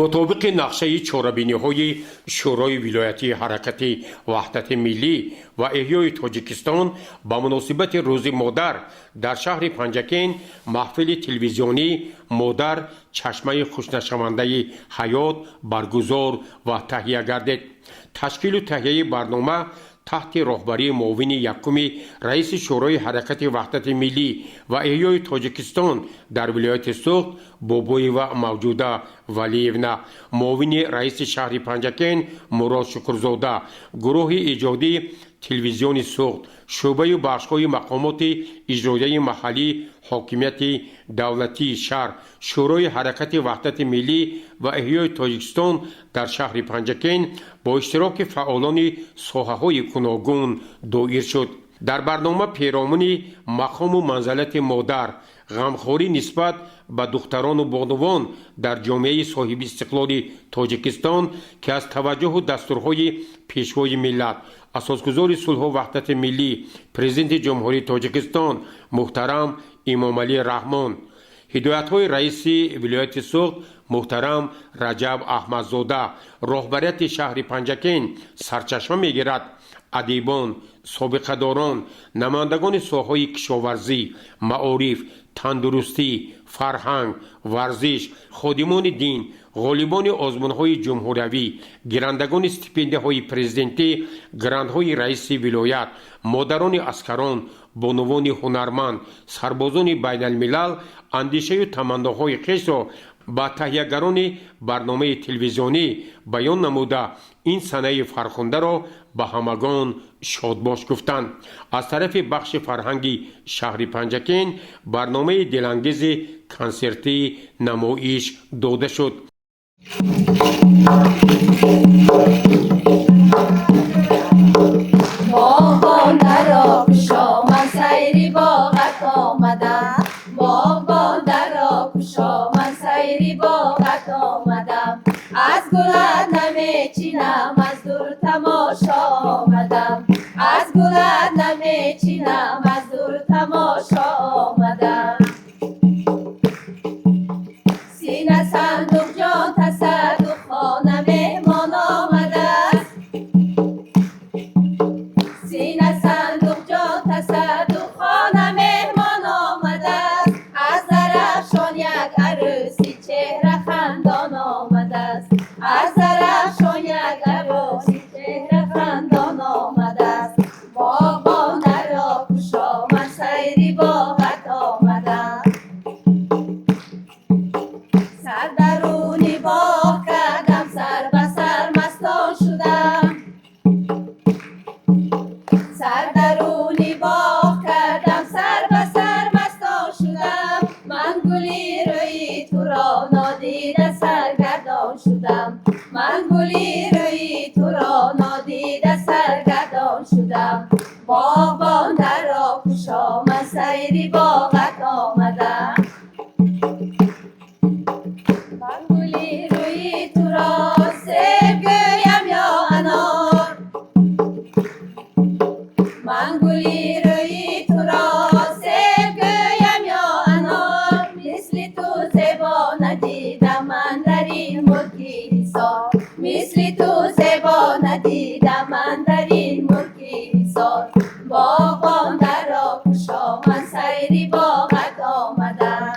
مطابق نقشه چهاربینی‌های شورای ولایتی حرکت وحدت ملی و احیای تاجیکستان با مناسبت روز مادر در شهر پنجکین محفل تلویزیونی مادر چشمه خوشنشمنده حیات برگزار و تهیه گردید. تشکیل و تهیه برنامه تحت راهبری معاون یکم رئیس شورای حرکت وحدت ملی و احیای تاجیکستان در ولایت سوخت بابویوا موجوده ولیونا، معاون رئیس شهر پنجکین مراد شکرزاده، گروه ایجادی تلویزیون سوخت، شعبه بخش‌های مقامات اجرایی محلی حاکمیت دولتی شهر، شورای حرکت وحدت ملی و احیای تاجیکستان در شهر پنجکین با اشتراک فعالان ساحه‌های گوناگون دایر شد. در برنامه پیرامون مقام و منزلت مادر، غمخواری نسبت به دختران و بانوان در جامعه صاحب استقلال تاجیکستان که از توجه و دستورهای پیشوای ملت اساسگزار صلح و وحدت ملی پرزیدنت جمهوری تاجیکستان محترم امام علی رحمان، هدایت‌های رئیس ولایت سوخت محترم رجب احمدزاده، راهبریت شهر پنجکین سرچشمه می‌گیرد ادیبان، سابقه‌داران، نمایندگان ساحه‌های کشاورزی، معارف، تندرستی، فرهنگ، ورزش، خادمان دین، غالبان آزمون‌های جمهوری، گیرندگان استیپندی‌های پرزیدنتی، گراندهای رئیس ولایت، مادران اسکران، بانوان هنرمند، سربازان بین الملل اندیشه و تمناهای خویش را با تهیه‌گران برنامه تلویزیونی بیان نموده این سنه فرخنده را به همگان شادباش گفتند. از طرف بخش فرهنگی شهر پنجکین برنامه دلانگیز کنسرتی نمایش داده شد. بابا درا کشا من سیری باغت آمدم، بابا درا کشا من سیری باغت آمدم، از گلت نمیچینم از دور تماشا آمدم، از گلت نمیچینم از دور تماشا آمدم. سینه صندوق جان تصدق خانه مهمان آمده، سینه صندوق جان تصدق خانه مهمان آمده، از درخشان یک عروسی چهره خندان آمده است، از درخشان یک عروسی چهره خندان آمده است. بابا نرا کشا من سیری باغت آمدم، سر درونی باغ کردم سر به سر مستان شدم، سر درونی باغ کردم سر به سر مستان شدم، من گلی روی تو را نادیده سرگردان شدم، من گلی روی تو را نادیده سرگردان شدم. بابا درا کشا من سیری باغت آمدم، من گلی روی تو را سیب گویم یا انار، من گلی روی تو را سیب گویم یا انار، مثل تو زیبا ندیدم من در این ملکی حصار، مثل تو زیبا ندیدم من در این ملکی حصار. بابا درا کشا من سیری باغت آمدم،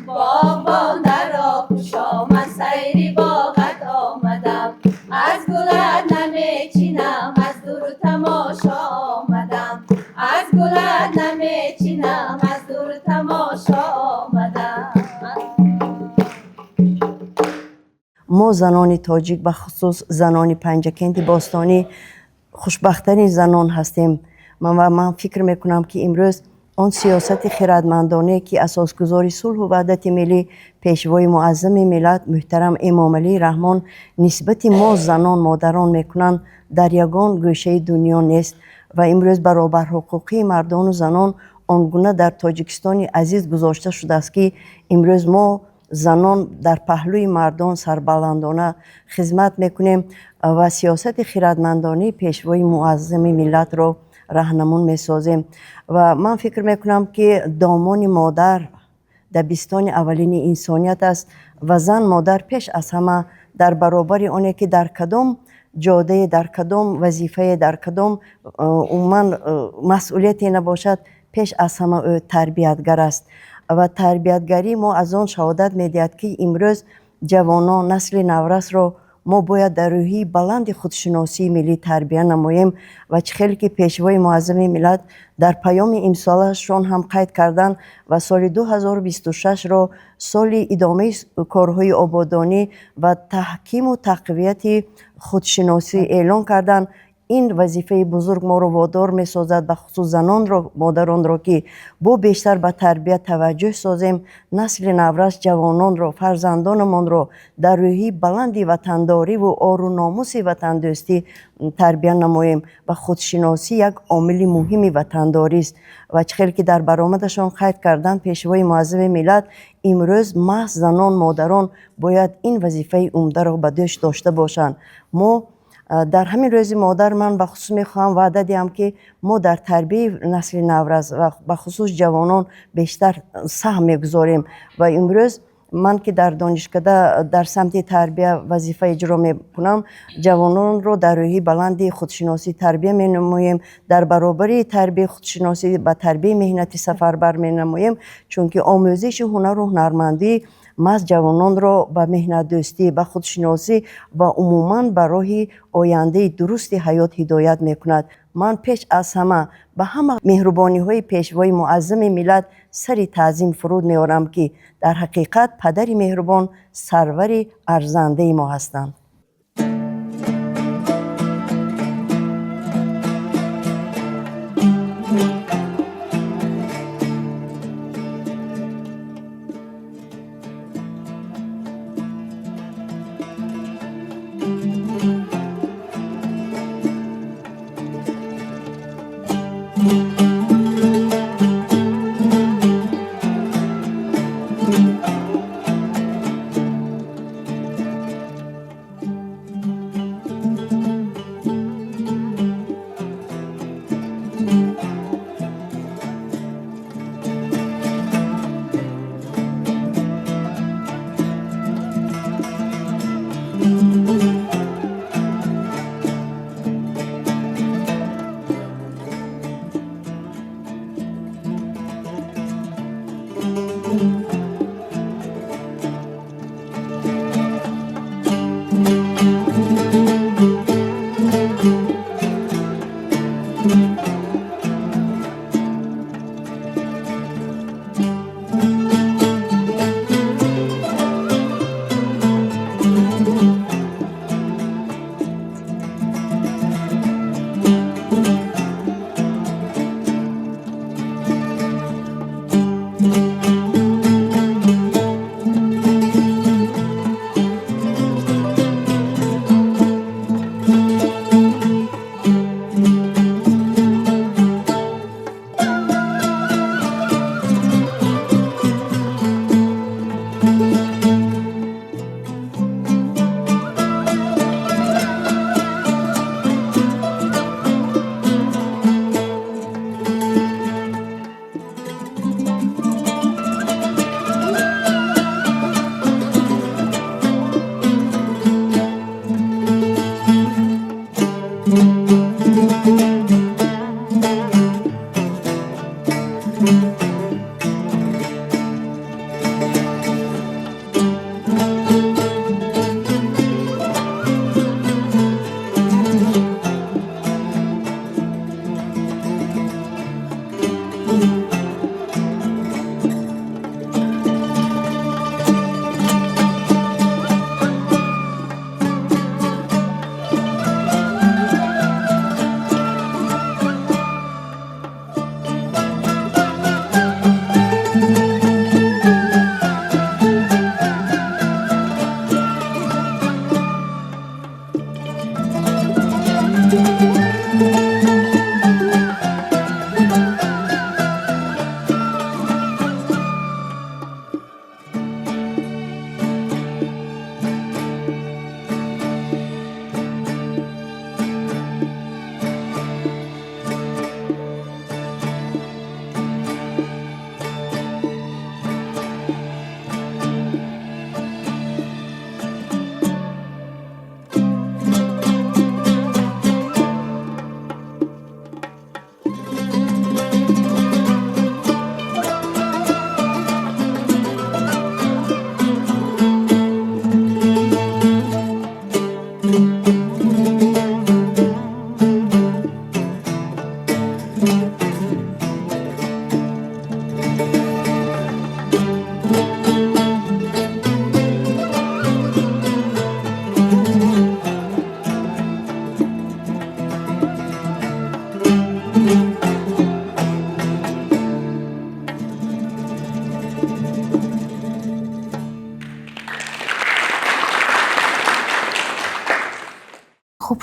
بابا درا کشا من سیری باغت آمدم، از گلت نمیچینم از دور تماشا آمدم، از گلت نمیچینم از دور تماشا آمدم. ما زنان تاجیک به خصوص زنان پنجکین باستانی خوشبختترین زنان هستیم. من فکر میکنم که امروز آن سیاست خردمندانه که اساسگزار صلح و وحدت ملی پیشوای معظم ملت محترم امام علی رحمان نسبت ما زنان مادران میکنند در یگان گوشه دنیا نیست و امروز برابر حقوقی مردان و زنان آنگونه در تاجیکستان عزیز گذاشته شده است که امروز ما زنان در پهلوی مردان سربلندانه خدمت میکنیم و سیاست خردمندانه پیشوای معظم ملت را راهنمون میسازیم و من فکر میکنم که دامان مادر دبستان اولین انسانیت است و زن مادر پیش از همه در برابر آنه که در کدام جاده، در کدام وظیفه، در کدام عموما مسئولیتی نباشد، پیش از همه او تربیتگر است. و تربیتگری ما از آن شهادت میدهد که امروز جوانان نسل نورس را ما باید در روحی بلند خودشناسی ملی تربیت نماییم و چه خیلی که پیشوای معظم ملت در پیام امسالشان هم قید کردن و سال 2026 را سال ادامه کارهای آبادانی و تحکیم و تقویت خودشناسی اعلان کردن. این وظیفه بزرگ ما رو وادار می سازد به خصوص زنان را، مادران را که با بیشتر به تربیت توجه سازیم، نسل نورس جوانان را، فرزندانمان را در روحی بلندی وطنداری و آر و ناموس وطن دوستی تربیت نماییم و خودشناسی یک عامل مهمی وطنداری است و چه خیلی که در برآمدشان قید کردن پیشوای معظم ملت، امروز محض زنان مادران باید این وظیفه عمده را به دوش داشته باشند. ما در همین روز مادر من به خصوص میخواهم وعده دهم که ما در تربیت نسل نورس و به خصوص جوانان بیشتر سهم میگذاریم و امروز من که در دانشکده در سمت تربیت وظیفه اجرا میکنم، جوانان رو در روحی بلندی خودشناسی تربیت مینماییم، در برابر تربیت خودشناسی به تربیت مهنتی سفربر مینماییم، چون که آموزش هنر و هنرمندی محض جوانان را به مهنت دوستی، به خودشناسی و عموماً به راه آینده درست حیات هدایت میکند. من پیش از همه به همه مهربانی های پیشوای معظم ملت سری تعظیم فرود میارم که در حقیقت پدر مهربان سرور ارزنده ما هستند.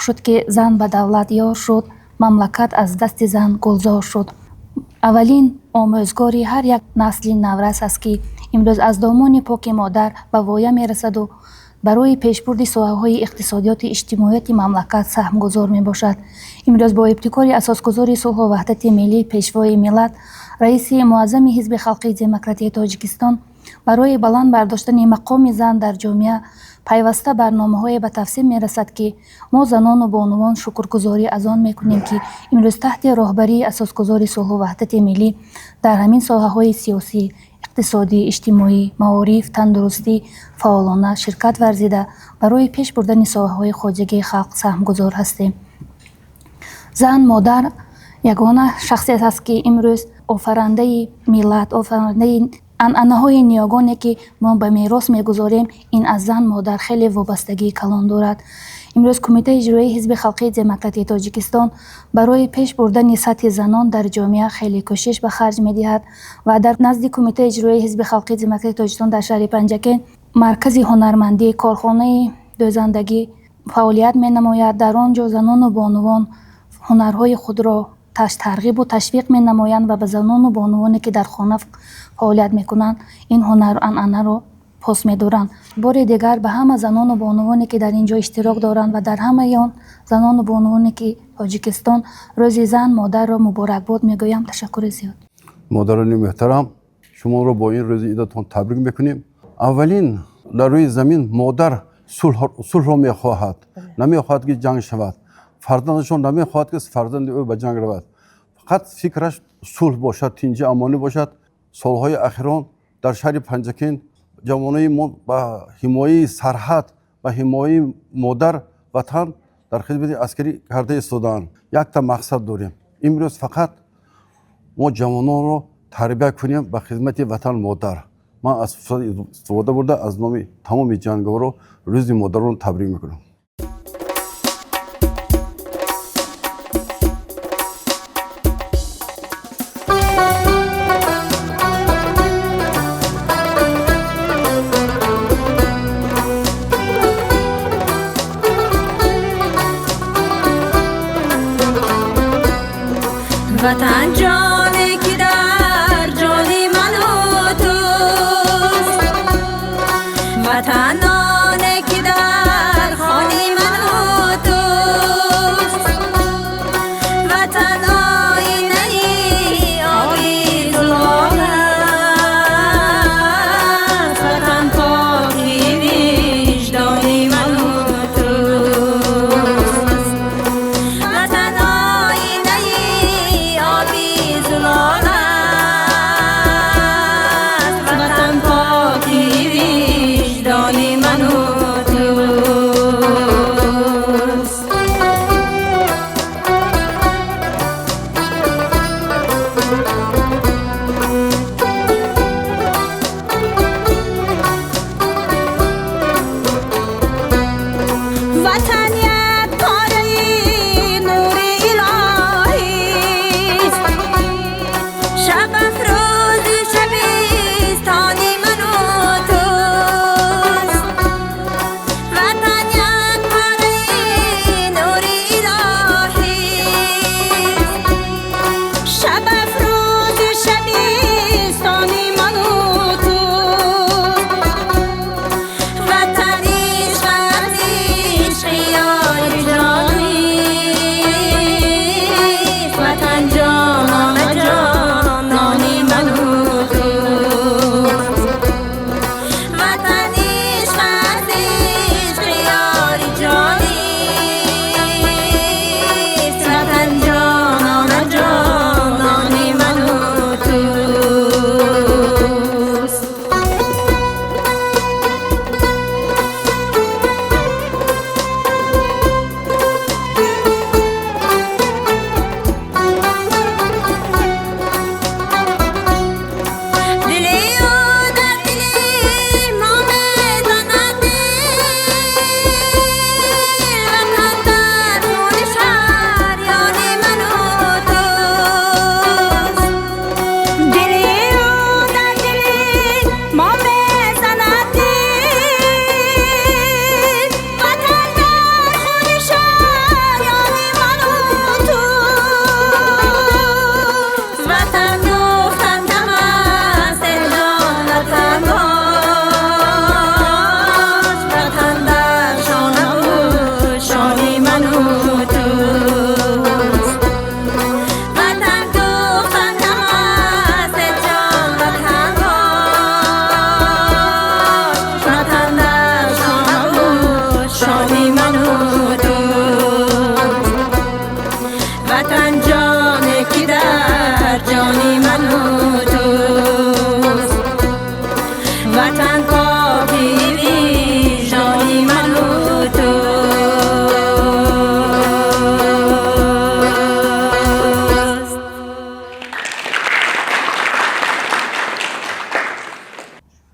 شد که زن به دولت یار شد، مملکت از دست زن گلزار شد. اولین آموزگاری هر یک نسل نورس است که امروز از دامان پاک مادر به وایه می رسد و برای پیشبرد ساحه‌های اقتصادیات اجتماعیت مملکت سهم گذار می باشد. امروز با ابتکار اساسگذار صلح و وحدت ملی پیشوای ملت، رئیس معظم حزب خلقی دموکراتیک تاجیکستان برای بلند برداشتن مقام زن در جامعه پیوسته برنامه‌های به تفصیل می رسد که ما زنان و بانوان شکرگزاری از آن می کنیم که امروز تحت راهبری اساسگذار صلح و وحدت ملی در همین ساحه‌های سیاسی، اقتصادی، اجتماعی، معارف، تندرستی فعالانه شرکت ورزیده برای پیش بردن ساحه‌های خواجگی خلق سهم گذار هستیم. زن مادر یگانه شخصیت است که امروز آفرنده ملت، آفرنده عنعنه‌های نیاگانی که ما به میراث میگذاریم، این از زن مادر خیلی وابستگی کلان دارد. امروز کمیته اجرایی حزب خلقی دموکراتیک تاجیکستان برای پیش بردن سطح زنان در جامعه خیلی کوشش به خرج می‌دهد و در نزد کمیته اجرایی حزب خلقی دموکراتیک تاجیکستان در شهر پنجکین مرکز هنرمندی کارخانه دوزندگی فعالیت می‌نماید. در آنجا زنان و بانوان هنرهای خود را ترغیب و تشویق می‌نمایند و به زنان و بانوانی که در خانه فعالیت می‌کنند این هنر عنعنه را پاس می‌دارند. بار دیگر به همه زنان و بانوانی که در اینجا اشتراک دارند و در همه آن زنان و بانوانی که تاجیکستان روز زن مادر را مبارکباد می‌گویم. تشکر زیاد. مادران محترم، شما را با این روز عیدتان تبریک می‌کنیم. اولین در روی زمین مادر صلح را می‌خواهد، نمی‌خواهد که جنگ شود. فرزندشون نمی‌خواهد که فرزند او به جنگ رود. فقط فکرش صلح باشد، تینج امانی باشد. سالهای اخیران در شهر پنجکین جوانای ما با حمایه سرحد و حمایه مادر وطن در خدمت عسکری کرده ایستادند. یک تا مقصد داریم. امروز فقط ما جوانان را تربیت کنیم به خدمت وطن مادر. من از استفاده برده از نام تمام جنگاوران روز مادران تبریک میکنم. وطن جانی که در جانی من و توست، وطن آنی که در خانی من و توست، وطن آینه آبی زلال است، وطن پاکی وجدانی من و توست، وطن آینه آبی زلال است، وطن پاکی وجدانی من و توست. وطن یک پاره نور الهی است، شب افروز شبستانی من و توست، وطن یک پاره نور الهی است، شب افروز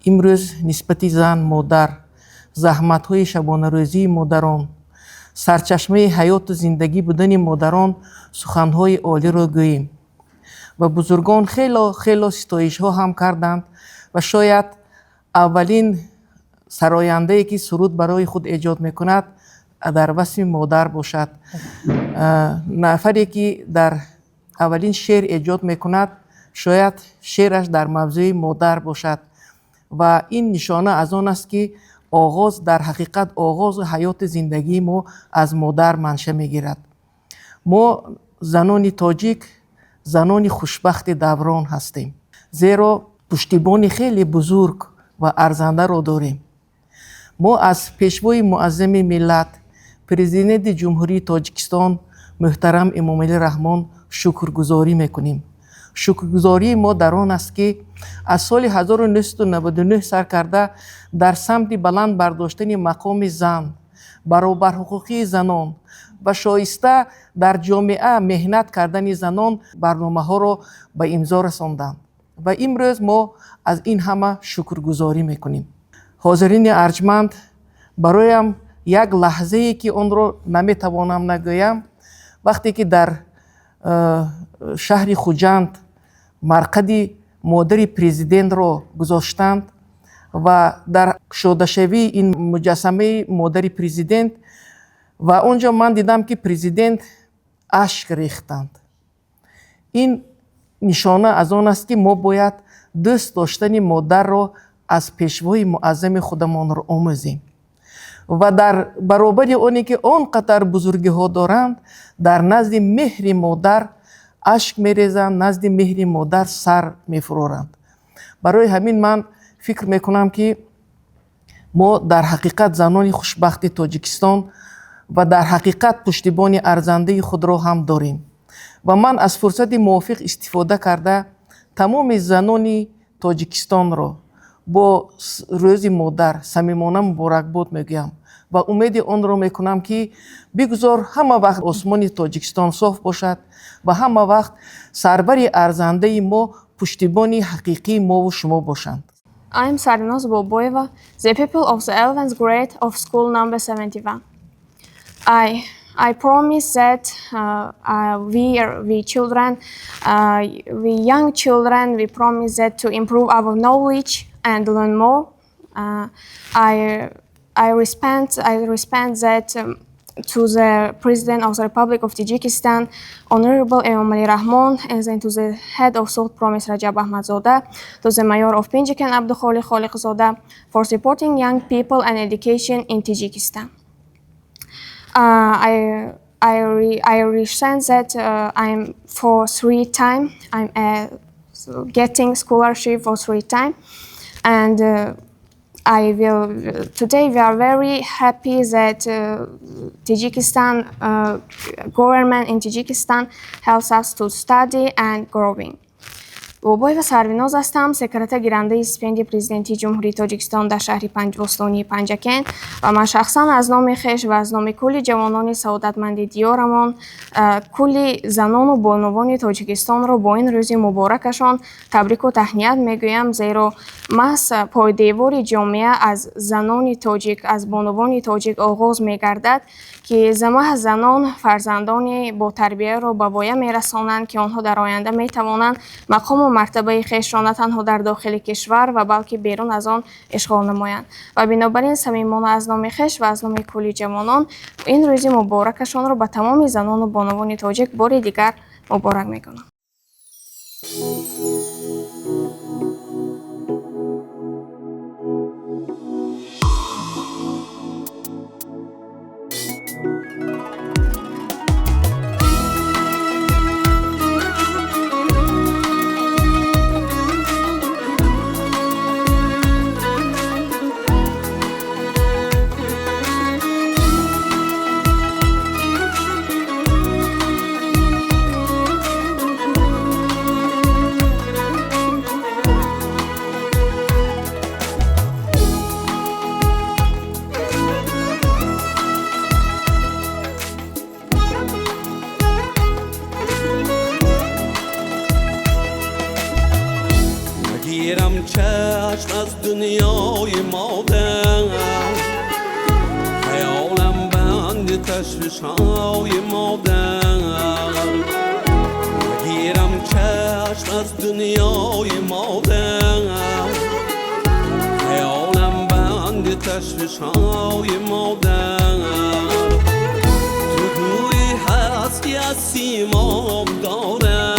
امروز نسبت زن مادر، زحمت های شبانه روزی مادران، سرچشمه حیات و زندگی بودن مادران سخنهای عالی را گوییم و بزرگان خیلی ستایش ها هم کردند و شاید اولین سراینده ای که سرود برای خود ایجاد میکند در وصف مادر باشد. نفری که در اولین شعر ایجاد میکند شاید شعرش در موضوع مادر باشد و این نشانه از آن است که آغاز در حقیقت آغاز حیات زندگی ما از مادر منشأ میگیرد. ما زنان تاجیک زنان خوشبخت دوران هستیم، زیرا پشتیبان خیلی بزرگ و ارزنده را داریم. ما از پیشوای معظم ملت پرزیدنت جمهوری تاجیکستان محترم امامعلی رحمان شکرگزاری میکنیم. شکرگزاری ما در آن است که از سال 1999 سر کرده در سمت بلند برداشتن مقام زن، برابر حقوقی زنان و شایسته در جامعه مهنت کردن زنان برنامه ها را به امضا رساندند و امروز ما از این همه شکرگزاری میکنیم. حاضرین ارجمند، برایم یک لحظه ای که آن را نمیتوانم نگویم، وقتی که در شهر خوجند مرقد مادر پرزیدنت را گذاشتند و در شادشوی این مجسمه مادر پرزیدنت و اونجا من دیدم که پرزیدنت اشک ریختند. این نشانه از آن است که ما باید دوست داشتن مادر را از پیشوای معظم خودمان را آموزیم و در برابر آنی که آنقدر بزرگی ها دارند در نزد مهر مادر اشک میریزند، نزد مهر مادر سر میفرورند. برای همین من فکر میکنم که ما در حقیقت زنان خوشبخت تاجیکستان و در حقیقت پشتیبان ارزنده خود را هم داریم و من از فرصت موافق استفاده کرده تمام زنان تاجیکستان را با روز مادر صمیمانه مبارکباد میگویم و امید آن را میکنم که بگذار همه وقت آسمان تاجیکستان صاف باشد و همه وقت سربر ارزنده ما پشتیبان حقیقی ما و شما باشند. I'm Sarinoz Boboeva, the pupil of the 11th grade of school number 71. I promise that we children, we young children, we promise that to improve our knowledge and learn more. I respect that to the President of the Republic of Tajikistan, Honorable Emomali Rahmon, and then to the head of South Province Rajab Ahmadzodeh, to the Mayor of Panjaken Abdukholi Kholiqzodeh for supporting young people and education in Tajikistan. I resent that I'm for 3 times. I'm getting scholarship for 3 times, and today we are very happy that Tajikistan government in Tajikistan helps us to study and growing. بوبایو سرویناز هستم، سکرتر گیرنده استیپندی پرزیدنتی جمهوری تاجیکستان در شهر استانی پنجکن و من شخصا از نام خویش و از نام کل جوانان سعادتمند دیارمان کل زنان و بانوان تاجیکستان را با این روز مبارکشان تبریک و تهنیت میگویم، زیرا محض پایدیوار جامعه از زنان تاجیک، از بانوان تاجیک آغاز میگردد که زنان فرزندان با تربیت را به وایه میرسانند که آنها در آینده میتوانند مقام و مرتبه خویش را نه تنها در داخل کشور و بلکه بیرون از آن اشغال نمایند و بنابراین صمیمانه از نام خویش و از نام کل جوانان این روز مبارکشان را به تمام زنان و بانوان تاجیک بار دیگر مبارک میکنم. بگیرم چشم از دنیای مادر، خیالم بند تشویش‌های مادر، بگیرم چشم از دنیای مادر، خیالم بند تشویش‌های مادر. تو گویی هست که از سیمام داره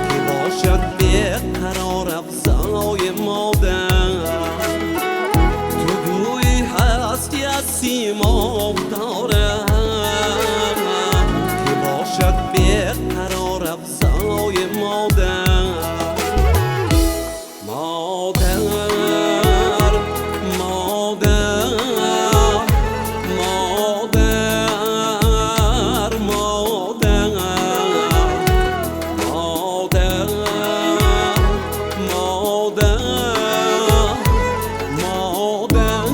که باشد بیقرار افزای مادر. تو گویی هست که از سیمام داره که باشد بیقرار افزای مادر. مادر مادر مادر مادر مادر مادر مادر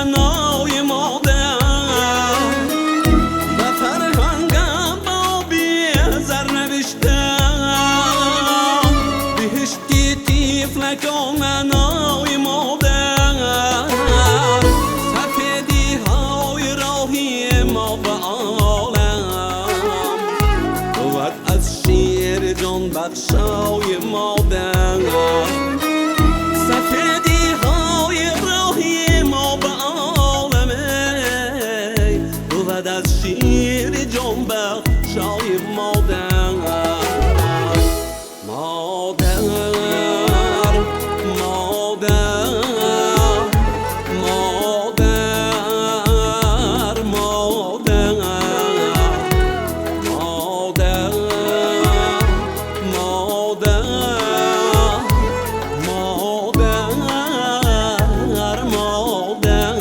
نای مادر به فرهنگم با بی‌زر نوشتم بهشتی طفلکان نای مادر. سفیدی های راهی ما به عالم بود از شیر جان بخشای مادر. سفیدی های راهی ما به عالمه بود از شیر جان بخشای مادر. مادر مادر مادر مادر مادر مادر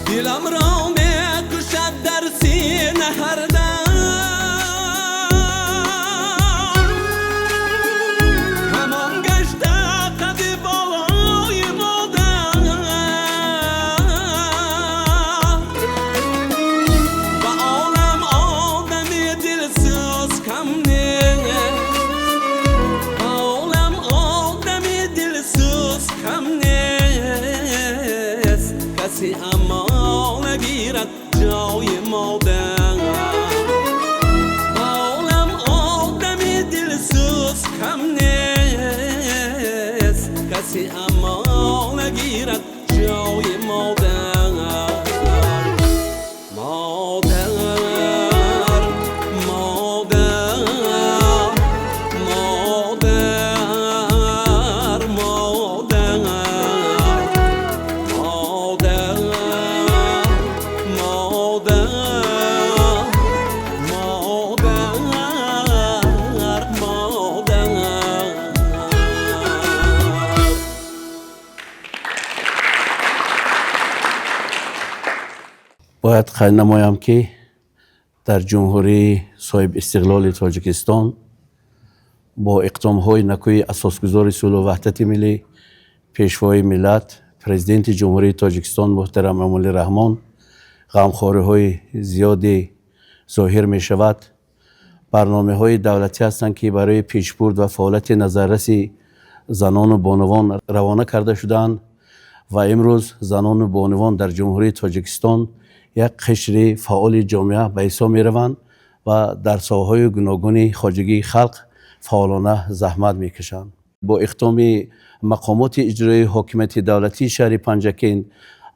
دلم را میکشد در سینه هر دم همان گشته قد بالای مادر. و عالم آدمی دلسوز کم نیست، عالم آدمی دلسوز کم نیست. کسی اما نگیرد جای مادر. عالم آدمی دلسوز کم نیست، کسی اما نگیرد جای مادر. مادر مادر مادر مادر مادر باید قید نمایم که در جمهوری صاحب استقلال تاجیکستان با اقدام‌های نکوی اساسگزار صلح و وحدت ملی پیشوای ملت پرزیدنت جمهوری تاجیکستان محترم امومالی رحمان غمخوری‌های زیادی ظاهر می شود. برنامه‌های دولتی هستند که برای پیشبرد و فعالیت نظررسی زنان و بانوان روانه کرده شدند و امروز زنان و بانوان در جمهوری تاجیکستان یک قشر فعال جامعه به حساب می روند و در ساحه‌های گوناگون خواجگی خلق فعالانه زحمت می کشند. با اقدام مقامات اجرایی حاکمیت دولتی شهر پنجکین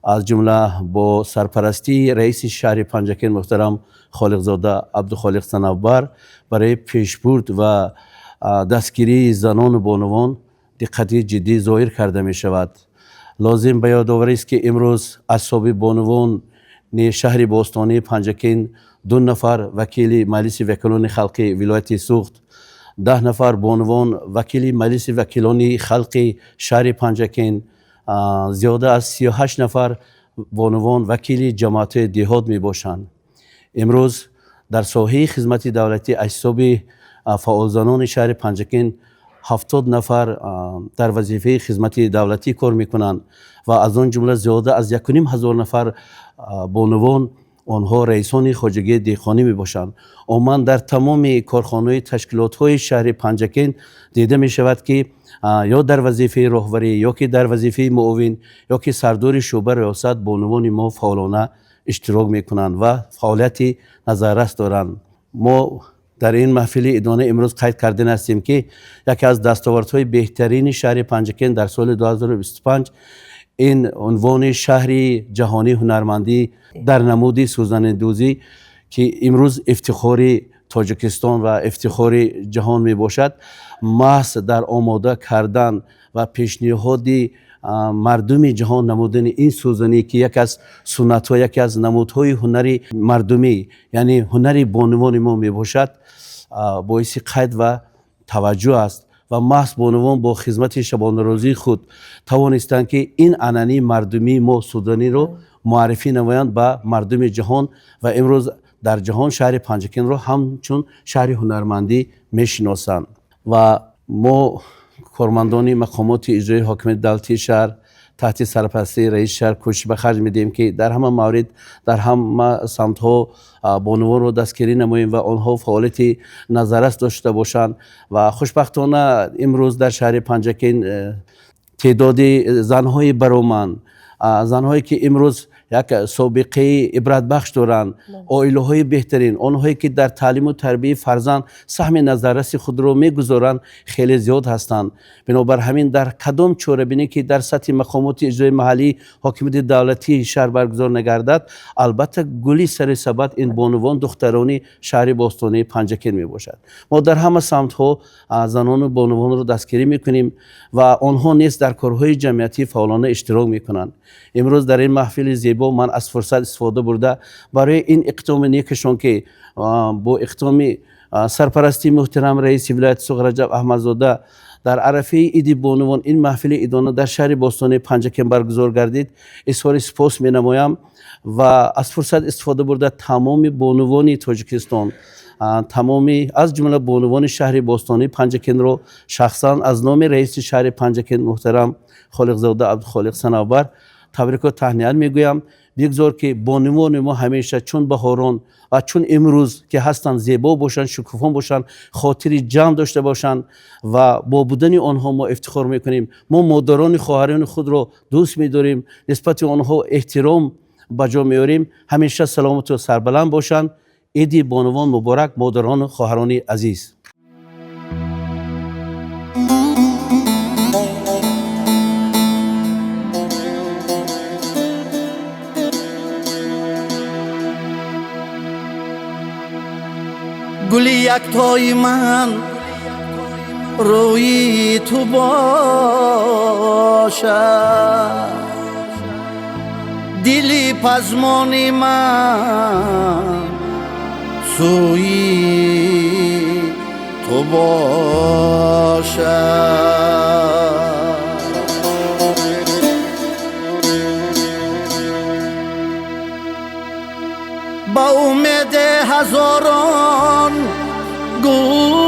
از جمله با سرپرستی رئیس شهر پنجکین محترم خالقزاده عبدالخالق صنوبر برای پیشبرد و دستگیری زنان و بانوان دقت جدی ظاهر کرده می شود. لازم به یادآوری است که امروز اصحاب بانوان شهر باستانی پنجکین 2 نفر وکیل مجلس وکیلان خلقی ولایت سوخت، 10 نفر بانوان وکیل مجلس وکیلان خلقی شهر پنجکین، زیاده از 38 نفر بانوان وکیل جماعت دهات می باشند. امروز در ساحه خدمت دولتی احزاب فعال زنان شهر پنجکین 70 نفر در وظیفه خدمت دولتی کار میکنند و از آن جمله زیاده از 1,500 نفر بانوان آنها رئیسان خواجگی دهقانی می باشند. عموما در تمام کارخانه تشکیلات های شهر پنجکین دیده می شود که یا در وظیفه راهبری یا که در وظیفه معاون یا که سردار شعبه ریاست بانوان ما فعالانه اشتراک می کنند و فعالیت نظررس دارند. ما در این محفل ادانه امروز قید کردن هستیم که یکی از دستاوردهای بهترین شهر پنجکین در سال 2025 این عنوان شهر جهانی هنرمندی در نمود سوزن‌اندوزی که امروز افتخار تاجیکستان و افتخار جهان می باشد محض در آماده کردن و پیشنهاد مردم جهان نمودن این سوزنی که یک از سنت و یک از نمودهای هنری مردمی یعنی هنری بانوان ما می باشد باعث قید و توجه است و محض بانوان با خدمت شبانه روزی خود توانستند که این عنعنه مردمی ما سودانی رو معرفی نمایند به مردم جهان و امروز در جهان شهر پنجکین رو همچون شهر هنرمندی میشناسند و ما کارمندان مقامات اجرایی حاکمیت دولتی شهر تحت سرپرستی رئیس شهر کوشش به خرج میدیم که در همه مورد در همه سمت ها بانوان رو دستگیری نماییم و آنها فعالیت نظررس داشته باشند و خوشبختانه امروز در شهر پنجکین تعداد زنهای برومند، زنهایی که امروز یک سابقه عبرت بخش دارند، عائله های بهترین، آنهایی که در تعلیم و تربیت فرزند سهم نظررس خود را میگذارند خیلی زیاد هستند. بنابر همین در کدام چاره‌بینی که در سطح مقامات اجرایی محلی حاکمیت دولتی شهر برگزار نگردد البته گلی سر سبد این بانوان دخترانی شهر باستانی پنجکین می باشد. ما در همه سمت ها زنان و بانوان را دستگیری میکنیم و آنها نیز در کارهای جمعیتی فعالانه اشتراک میکنند. امروز در این محفل زیبا من از فرصت استفاده برده برای این اقدام نیکشان که با اقدام سرپرستی محترم رئیس ولایت سوق رجب احمدزاده در عرفه عید بانوان این محفل ادانه در شهر باستانی پنجکین برگزار گردید اظهار سپاس می نمایم و از فرصت استفاده برده تمام بانوان تاجیکستان تمامی از جمله بانوان شهر باستانی پنجکین رو شخصا از نام رئیس شهر پنجکین محترم خالقزاده عبدالخالق صنوبر تبریک و تهنیت میگویم. بگذار که بانوان ما همیشه چون بهاران و چون امروز که هستند زیبا باشند، شکوفا باشند، خاطری جمع داشته باشند و با بودن آنها ما افتخار میکنیم. ما مادران خواهران خود را دوست میداریم، نسبت آنها احترام بجا میاریم. همیشه سلامت و سربلند باشند. عید بانوان مبارک مادران و خواهران عزیز. گلی یکتای من روی تو باشد، دلی پزمان من سوی تو باشد. با امید هزاران گل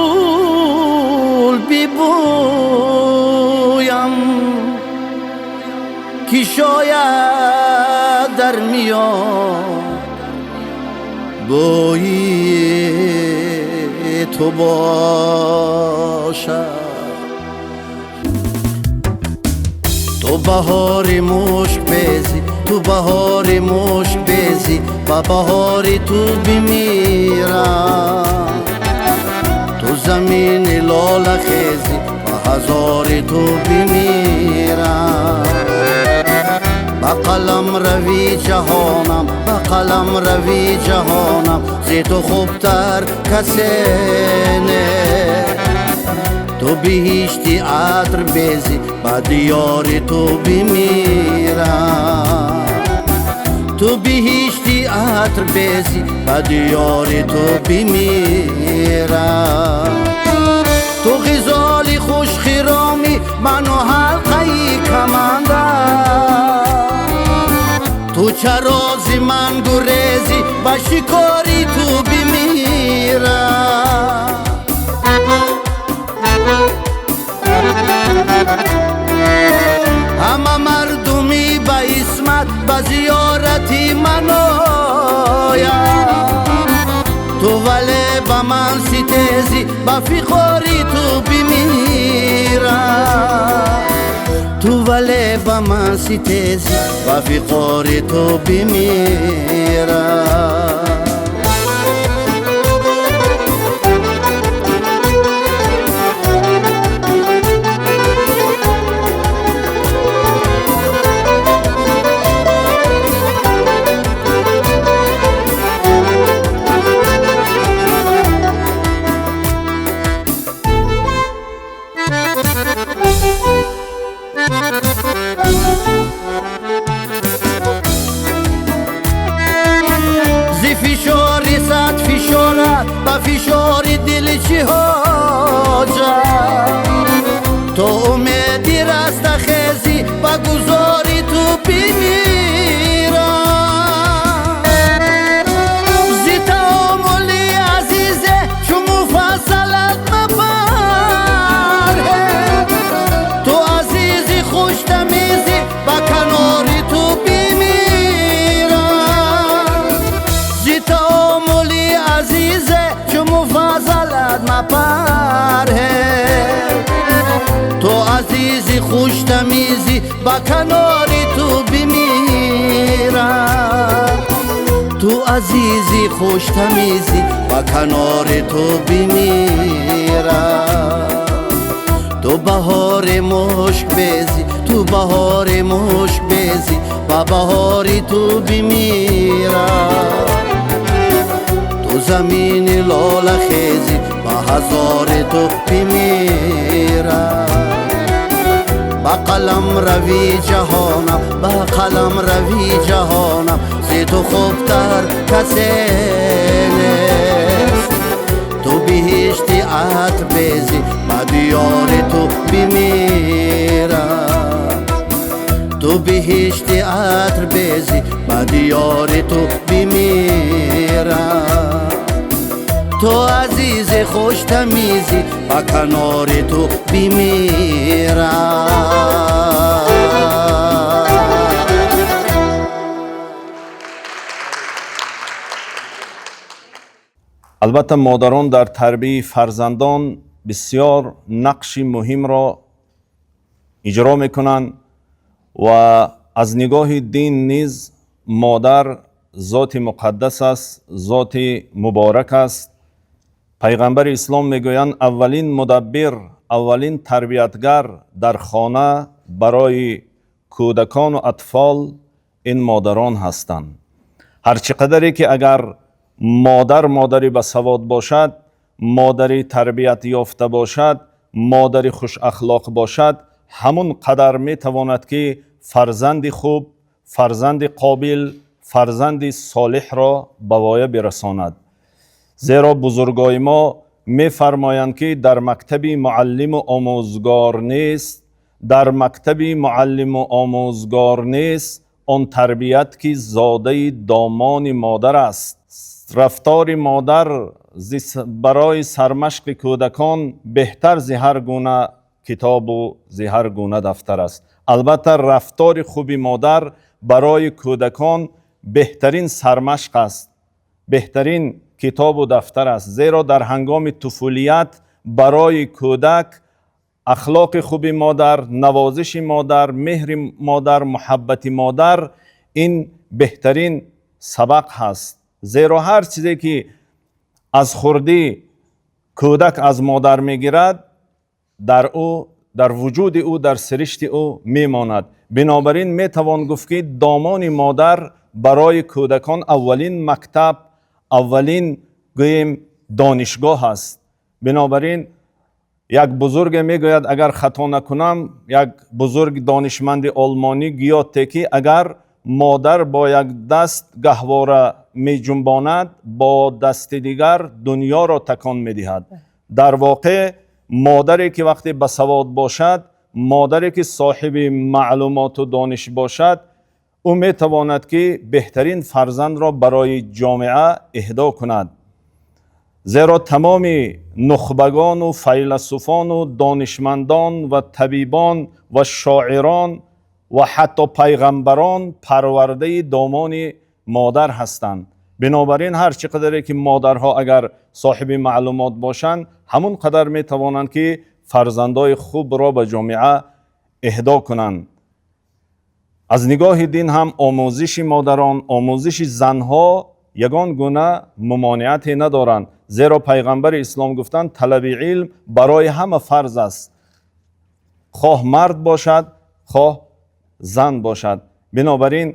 ببویم که شاید در میان بوی تو باشد. تو بهار مشک بیزی، تو بهار مشک بیزی، با بهاری تو بمیرم. تو زمین لاله خیزی، با هزاری تو بمیرم. با قلم روی جهانم، با قلم روی جهانم، زی تو خوبتر کسی نه. تو بهشتی عطر بیزی، با دیار تو بمیرم. تو بهشتی عطر بیزی، با دیار تو بمیرم. تو غزالی خوش خرامی، منو حلقه کمندم. تو چرازی من گریزی، با شکاری تو بمیرم. همه مردمی با اسمت با زیارتی من آید. تو ولی با من ستیزی، با فقاری تو بمیرم. تو ولی با من ستیزی، با فقاری تو بمیرم. با فشار دل چی حاجت. تو امیدی راست خیزی، با گذاری تو بمیرم. زی تعاملی عزیزه چو مفصلت مبره. تو عزیزی خوش تمیزی، با کناری تو بمیرم. زی تعاملی عزیزه چو مفضلت مپره. تو عزیزی خوش تمیزی، با کناری تو بمیرم. تو عزیزی خوش تمیزی، با کناری تو بمیرم. تو بهار مشک بیزی، تو بهار مشک بیزی، با بهاری تو بمیرم. تو زمین لاله خیزی، با هزار تو بمیرم. با قلم روی جهانم، با قلم روی جهانم، زی تو خوبتر کسی نیست. تو بهشتی عطر بیزی، با دیار تو بمیرم. تو بهشتی عطر بیزی، با دیار تو بمیرم. تو عزیز خوش تمیزی، با کنار تو بمیرم. البته مادران در تربیت فرزندان بسیار نقش مهم را اجرا میکنند و از نگاه دین نیز مادر ذات مقدس است، ذات مبارک است. پیغمبر اسلام میگویند اولین مدبر، اولین تربیتگر در خانه برای کودکان و اطفال این مادران هستند. هرچقدری که اگر مادری بسواد باشد، مادری تربیت یافته باشد، مادری خوش اخلاق باشد، همون قدر میتواند که فرزند خوب، فرزند قابل، فرزند صالح را به وایه برساند. زیرا بزرگای ما میفرمایند که در مکتب معلم و آموزگار نیست، در مکتب معلم و آموزگار نیست آن تربیت که زاده دامان مادر است. رفتار مادر برای سرمشق کودکان بهتر ز هر گونه کتاب و ز هر گونه دفتر است. البته رفتار خوبی مادر برای کودکان بهترین سرمشق است، بهترین کتاب و دفتر است، زیرا در هنگام طفولیت برای کودک اخلاق خوبی مادر، نوازش مادر، مهر مادر، محبت مادر این بهترین سبق هست. زیرا هر چیزی که از خردی کودک از مادر میگیرد در وجود او، در سرشت او میماند. بنابراین میتوان گفت که دامان مادر برای کودکان اولین مکتب، اولین گوییم دانشگاه است. بنابراین یک بزرگ میگوید اگر خطا نکنم، یک بزرگ دانشمند آلمانی گیاته که اگر مادر با یک دست گهواره می جنباند، با دست دیگر دنیا را تکان می دهد. در واقع مادری که وقتی بسواد باشد، مادری که صاحب معلومات و دانش باشد، او می تواند که بهترین فرزند را برای جامعه اهدا کند. زیرا تمام نخبگان و فیلسوفان و دانشمندان و طبیبان و شاعران و حتی پیغمبران پرورده دامان مادر هستند. بنابراین هر چقدر که مادرها اگر صاحب معلومات باشند، همون قدر می توانند که فرزندای خوب را به جامعه اهدا کنند. از نگاه دین هم آموزش مادران، آموزش زنها یگان گونه ممانعتی ندارند، زیرا پیغمبر اسلام گفتند طلب علم برای همه فرض است، خواه مرد باشد خواه زن باشد. بنابراین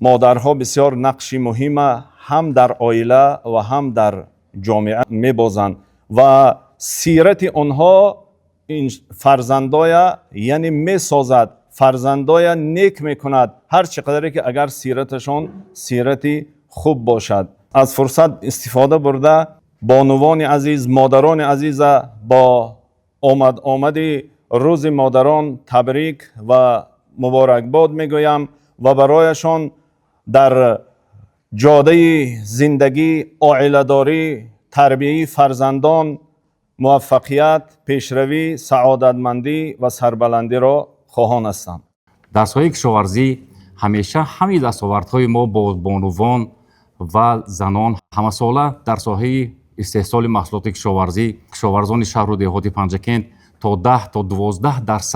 مادرها بسیار نقش مهم هم در عائله و هم در جامعه میبازند و سیرت آنها این فرزندای یعنی میسازد، فرزندای نیک میکند، هر چقدر که اگر سیرتشان سیرتی خوب باشد. از فرصت استفاده برده بانوان عزیز، مادران عزیز با آمد روز مادران تبریک و مبارکباد میگویم و برایشان در جاده زندگی، عائله‌داری، تربیت فرزندان موفقیت، پیشروی، سعادتمندی و سربلندی را خواهان هستم. در ساحه کشاورزی همیشه همین دستاوردهای ما با بانوان و زنان همساله در ساحه استحصال محصولات کشاورزی، کشاورزان شهر و دهات پنجکند تا 10 تا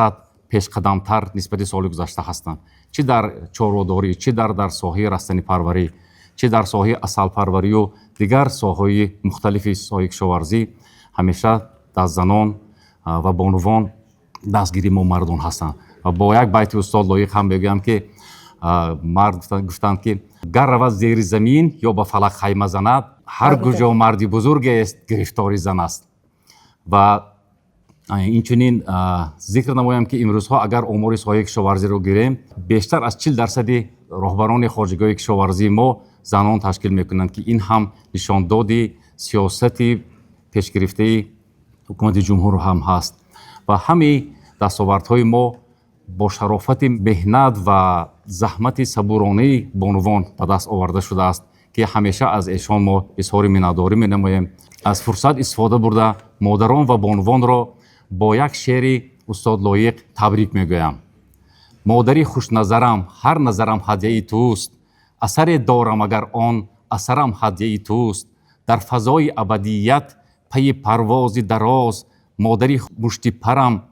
12% پیشقدمتر نسبت سال گذشته هستند. چه در چاره‌داری، چه در ساحه رستنی پروری، چه در ساحه عسل پروری و دیگر ساحه‌های مختلف ساحه کشاورزی همیشه دست زنان و بانوان دستگیری ما مردان هستند. و با یک بیت استاد لایق هم بگم که مرد گفتند که گر رود زیر زمین یا به فلک خیمه زند، هر کجا مردی بزرگ است گرفتاری زن است. و اینچنین ذکر نمایم که امروزها اگر آمار ساحه کشاورزی رو گیریم، بیشتر از 40% راهبران خارجگاه کشاورزی ما زنان تشکیل میکنند که این هم نشانداد سیاست پیشگرفته حکومت جمهور هم هست. و همین دستاوردهای ما با شرافت مهنت و زحمت صبورانه بانوان به دست آورده شده است که همیشه از ایشان ما اظهار منتداری می‌نماییم. از فرصت استفاده برده مادران و بانوان را با یک شعر استاد لایق تبریک میگویم. مادری خوش نظرم، هر نظرم هدیه توست، اثر دارم اگر آن اثرم هدیه توست، در فضای ابدیت پی پرواز دراز، مادری مشتی پرم،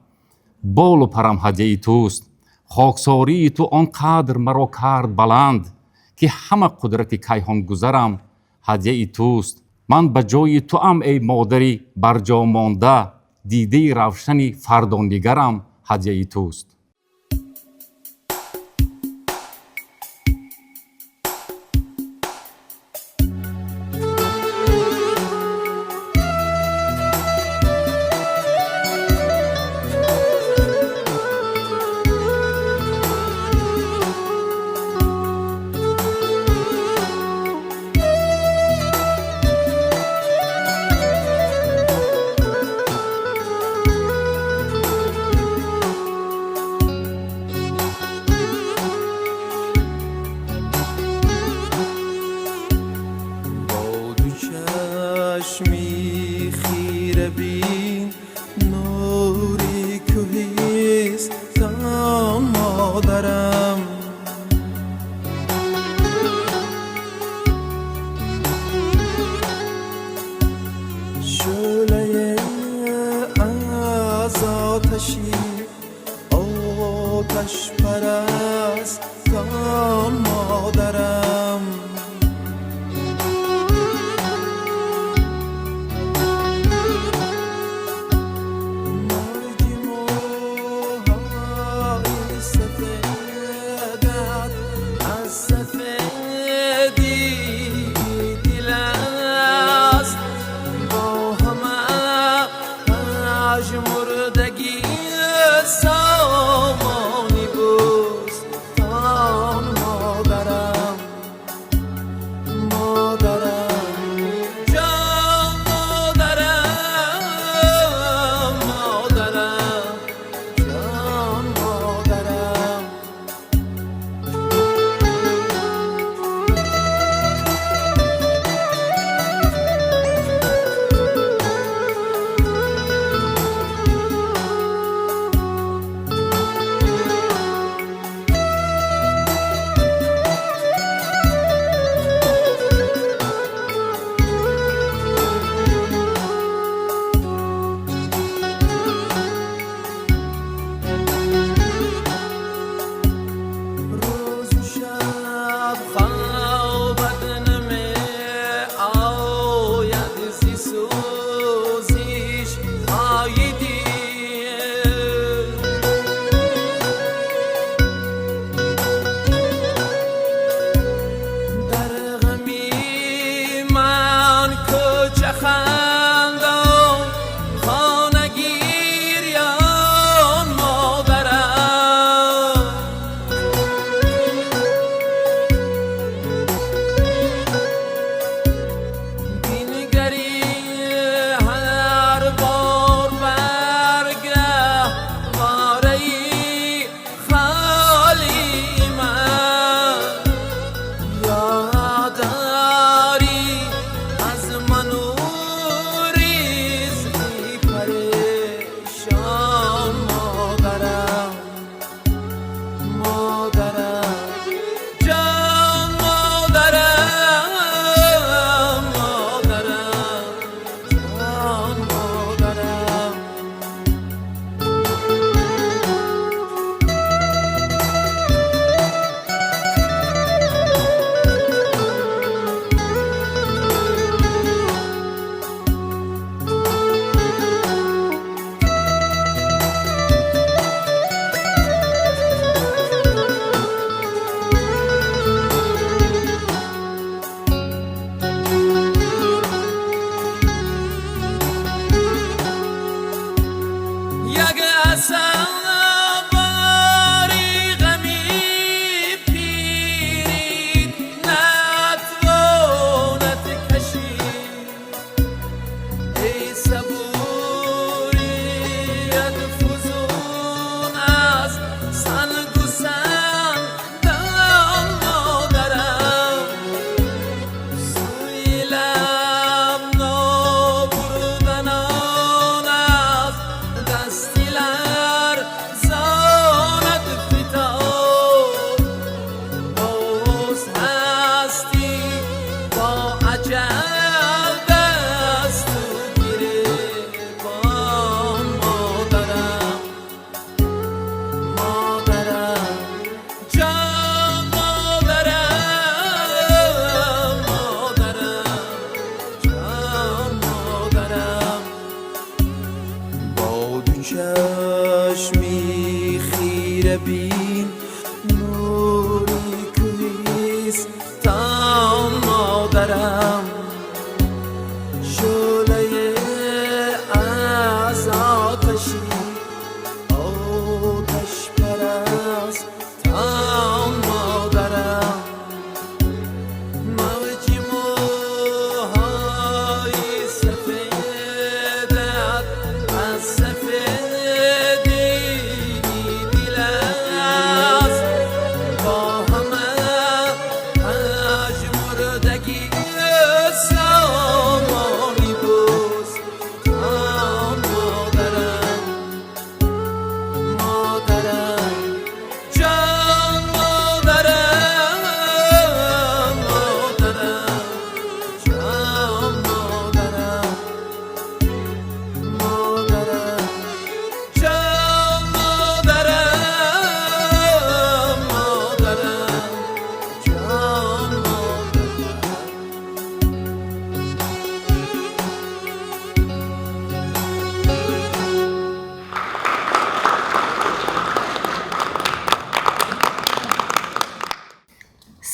بال و پرم هدیه توست، خاکساری تو آنقدر مرا کرد بلند که همه قدرت کیهان گذرم هدیه توست. من به جای تو ام ای مادری برجا مانده، دیده روشنی فردانیگرم هدیه توست.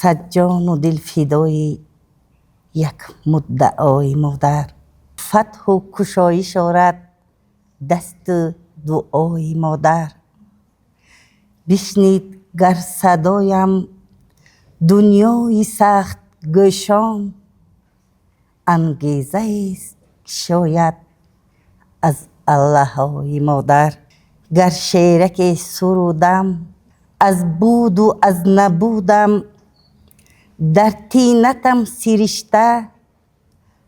صد جان و دل فدای یک مدعای مادر. فتح و کشایش آرد دست دعای مادر. بشنید گر صدایم دنیای سخت گشام، انگیزه است شاید از الله های مادر. گر شیرک سرودم از بود و از نبودم، در طینتم سرشته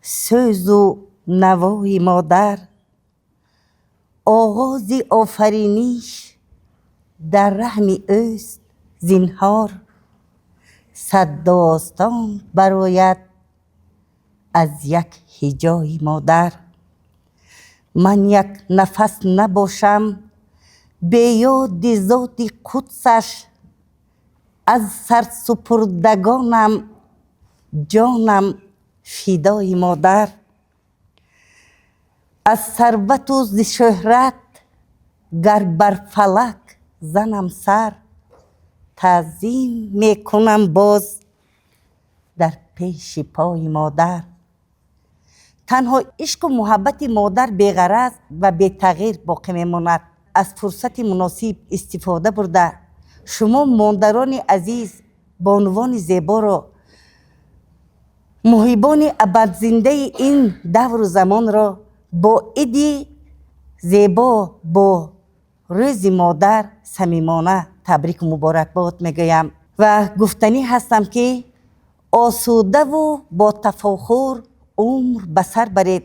سوز و نوای مادر. آغاز آفرینیش در رحم اوست زینهار، صد داستان برآید از یک هجای مادر. من یک نفس نباشم به یاد ذات قدسش، از سر سپردگانم جانم فدای مادر. از ثروت و ز شهرت گر بر فلک زنم سر، تعظیم میکنم باز در پیش پای مادر. تنها عشق و محبت مادر بی‌غرض و بی تغییر باقی میماند. از فرصت مناسب استفاده برده شما مادران عزیز، بانوان زیبا را، محبان ابد زنده این دور و زمان را با عید زیبا، با روز مادر صمیمانه تبریک و مبارکباد میگویم و گفتنی هستم که آسوده و با تفاخر عمر به سر برید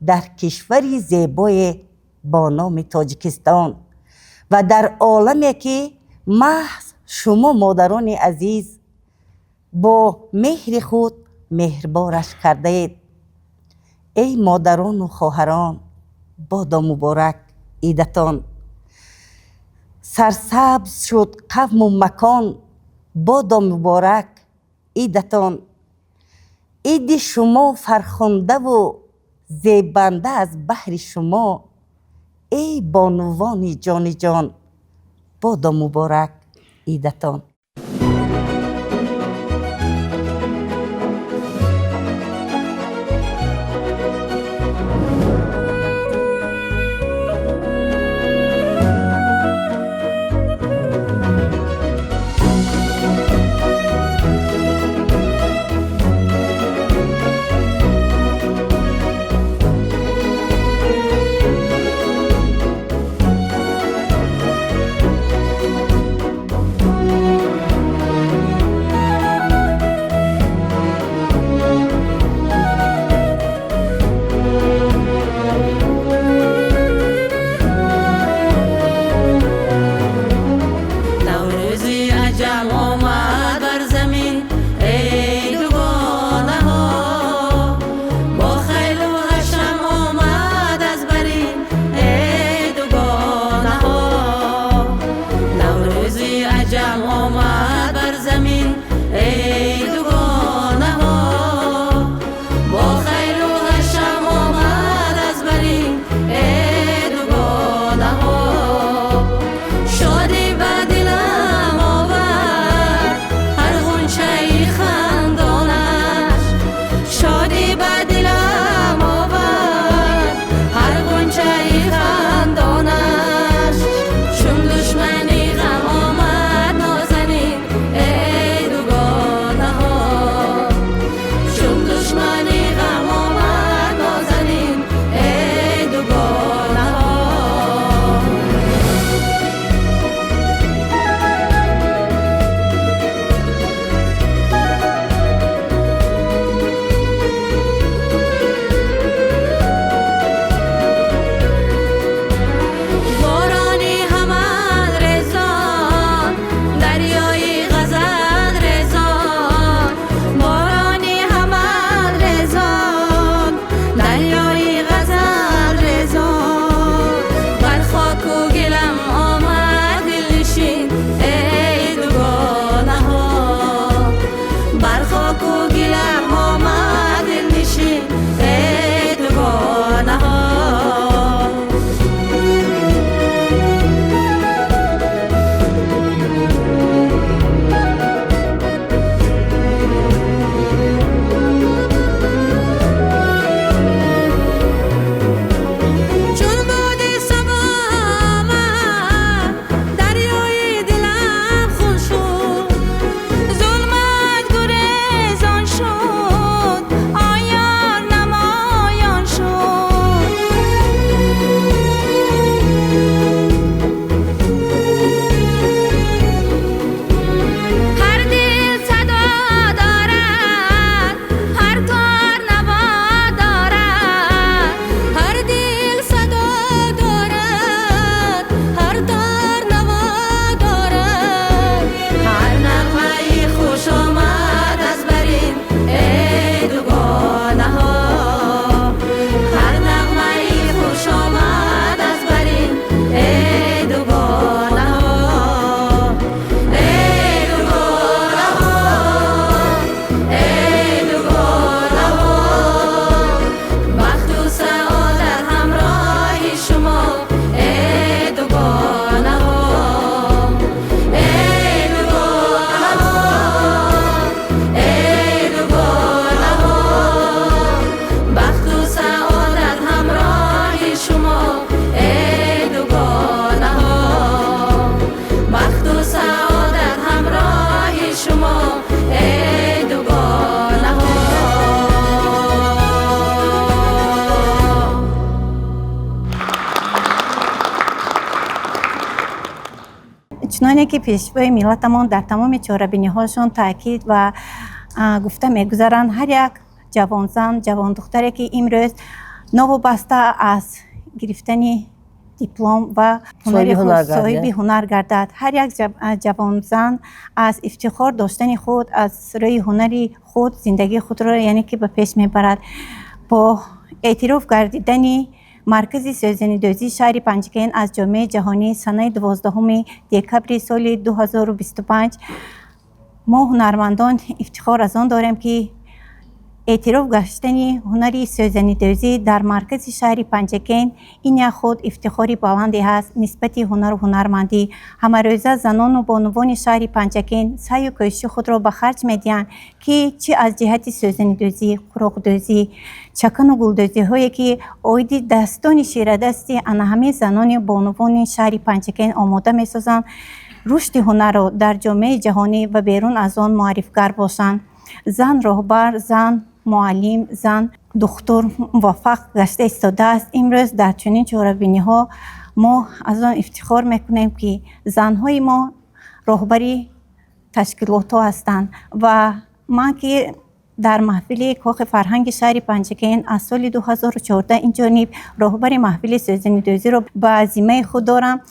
در کشوری زیبای با نام تاجیکستان و در عالمی که محض شما مادران عزیز با مهر خود مهربارش کرده اید. ای مادران و خواهران، بادا مبارک عیدتان. سرسبز شد قوم و مکان، بادا مبارک عیدتان. عید شما فرخنده و زیبنده از بحر شما، ای بانوان جان جان، بادا مبارک عیدتان. پیشوای ملتمان در تمام چاره‌بینی‌هاشون تاکید و گفته می‌گذارند هر یک جوان زن، جوان دختری که امروز نوابسته از گرفتن دیپلم و صاحب هنر گردد، هر یک جوان زن از افتخار داشتن خود از روی هنری خود زندگی خود را یعنی که به پیش میبرد. با اعتراف گردیدن مرکز سوزنی‌دوزی شهر پنجگین از جامعه جهانی سنه 12 دکبر سال 2025 ما هنرمندان افتخار از آن داریم که اعتراف گشتن هنری سوزنی‌دوزی در مرکز شهر پنجگین این خود افتخاری بلندی است نسبت هنر و هنرمندی. همه روزه زنان و بانوان شهر پنجگین سعی و کوشش خود را به خرج می‌دهند که چه از جهت سوزنی‌دوزی، قراق‌دوزی، چکن و گلدوزی هایی که عاید دستان شیردستی آن همه زنان و بانوان شهر پنجگین آماده می‌سازند رشد هنر را در جامعه جهانی و بیرون از آن معرفی‌گر باشند. زن راهبر، زن معلم، زن دکتر موفق گشته ایستاده است. امروز در چنین چهاره‌بینی‌ها ما از آن افتخار میکنیم که زنهای ما راهبری تشکیلات ها هستند و من که در محفل کاخ فرهنگ شهر پنجگین از سال 2014 این جانب راهبر محفل سوزنی‌دوزی را به عزیمه خود دارم.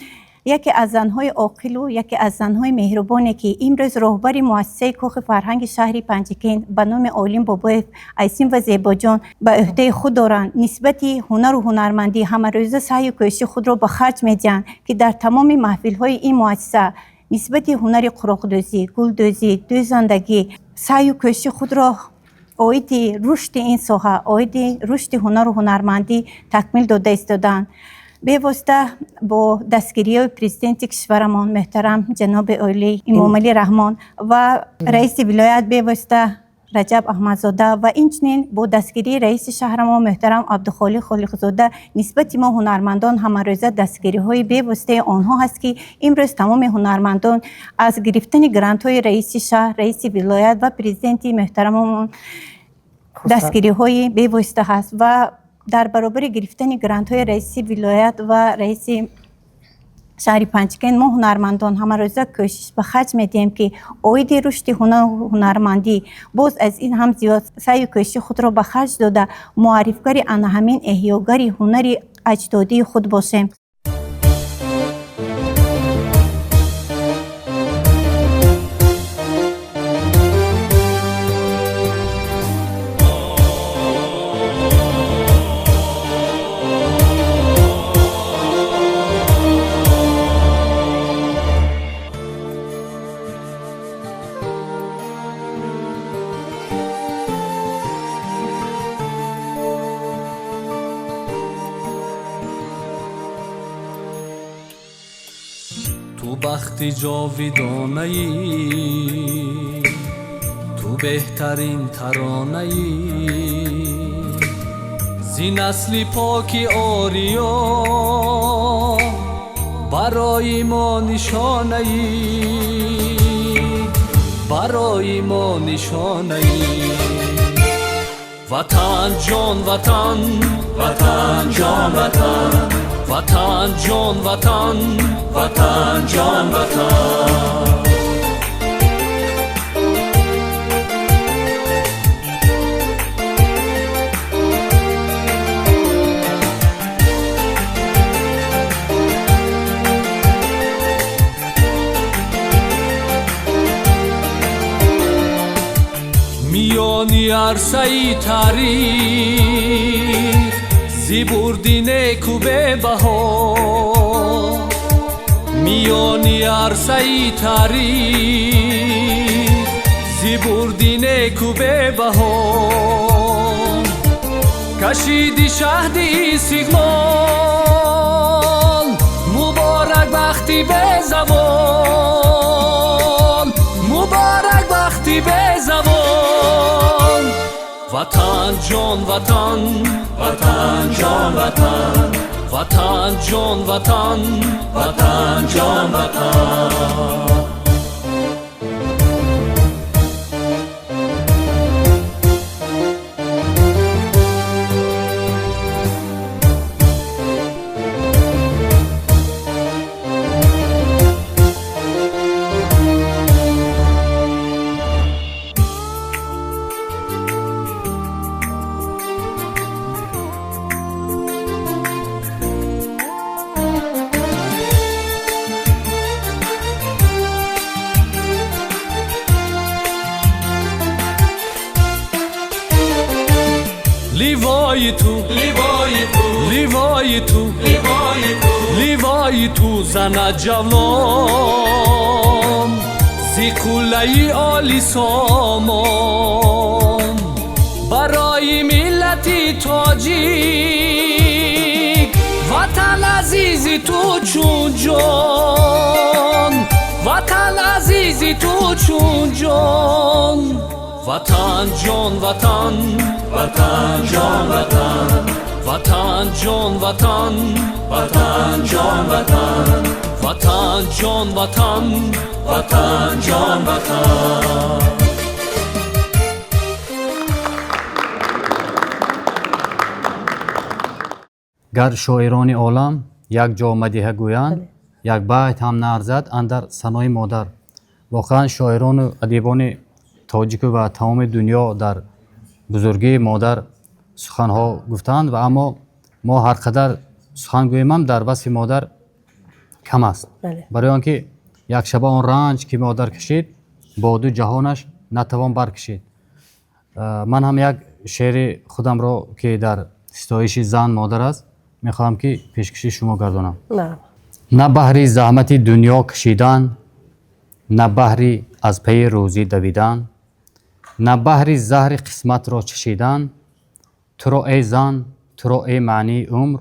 یکی از زنهای عاقل و یکی از زنهای مهربانی که امروز راهبر مؤسسه کاخ فرهنگ شهر پنجگین به نام عالم بابایف ایسیم و زیبا جان به عهده خود دارند نسبت هنر و هنرمندی همه روزه سعی و کوشش خود را به خرج می‌دهند که در تمام محفل‌های این مؤسسه نسبت هنر قراق‌دوزی، گلدوزی، دوزندگی سعی و کوشش خود را عاید رشد این ساحه، عاید رشد هنر و هنرمندی تکمیل داده ایستادند. به واسطه با دستگیری پرزیدنت کشورمان محترم جناب عالی امام علی رحمان و رئیس ولایت به واسطه رجب احمدزاده و اینچنین با دستگیری رئیس شهرمان محترم عبدالخالق خالقزاده نسبت ما هنرمندان همه روزه دستگیری های به واسطه آنها هست که امروز تمام هنرمندان از گرفتن گرانت های رئیس شهر، رئیس ولایت و پرزیدنت محترممان دستگیری های به واسطه هست و در برابر گرفتن گرانت های رئیس ولایت و رئیس شهر پنجگین ما هنرمندان همه روزه کوشش به خرج میدیم که عاید رشد هنر و هنرمندی باز از این هم زیاد سعی و کوشش خود را به خرج داده معرفی‌گر آن همین احیاگر هنر اجدادی خود باشیم. تو بختی جاویدانه ای، تو بهترین ترانه ای، زی نسلی پاکی آریا برای ما نشانه ای، برای ما نشانه ای. وطن جان وطن، وطن جان وطن، وطن جان وطن، وطن جان وطن. میانی عرصه تاریخ زی بردی نیکو به بها، میانی عرصه تاریخ زی بردی نیکو به بها، کشیدی شهد استقلال مبارک بختی به زوال، مبارک بختی به زوال. وطن جان وطن، وطن جان وطن، وطن جان وطن، وطن جان وطن. لیوای تو لیوای تو زن جوان زی کولهی آلی سامان برای ملتی تاجیک وطن عزیزی تو چون جان وطن عزیزی تو چون جان وطن جان وطن وطن جان وطن وطن جان وطن وطن جان وطن وطن جان وطن وطن جان وطن گر شاعران عالم یک جا مدیحه گویند یک بیت هم نارزد اندر ثنای مادر. واقعا شاعران و ادیبان تاجیک و تمام دنیا در بزرگی مادر سخنها گفتند و اما ما هر قدر سخن گوییم هم در وصف مادر کم است. برای آنکه یک شب آن رنج که مادر کشید با دو جهانش نتوان برکشید. من هم یک شعر خودم را که در ستایش زن مادر است میخواهم که پیشکشی شما گردانم. نه بهری زحمت دنیا کشیدن، نه بهری از پی روزی دویدن، نه بهری زهر قسمت را چشیدن. تو را ای زن، تو را ای معنی عمر،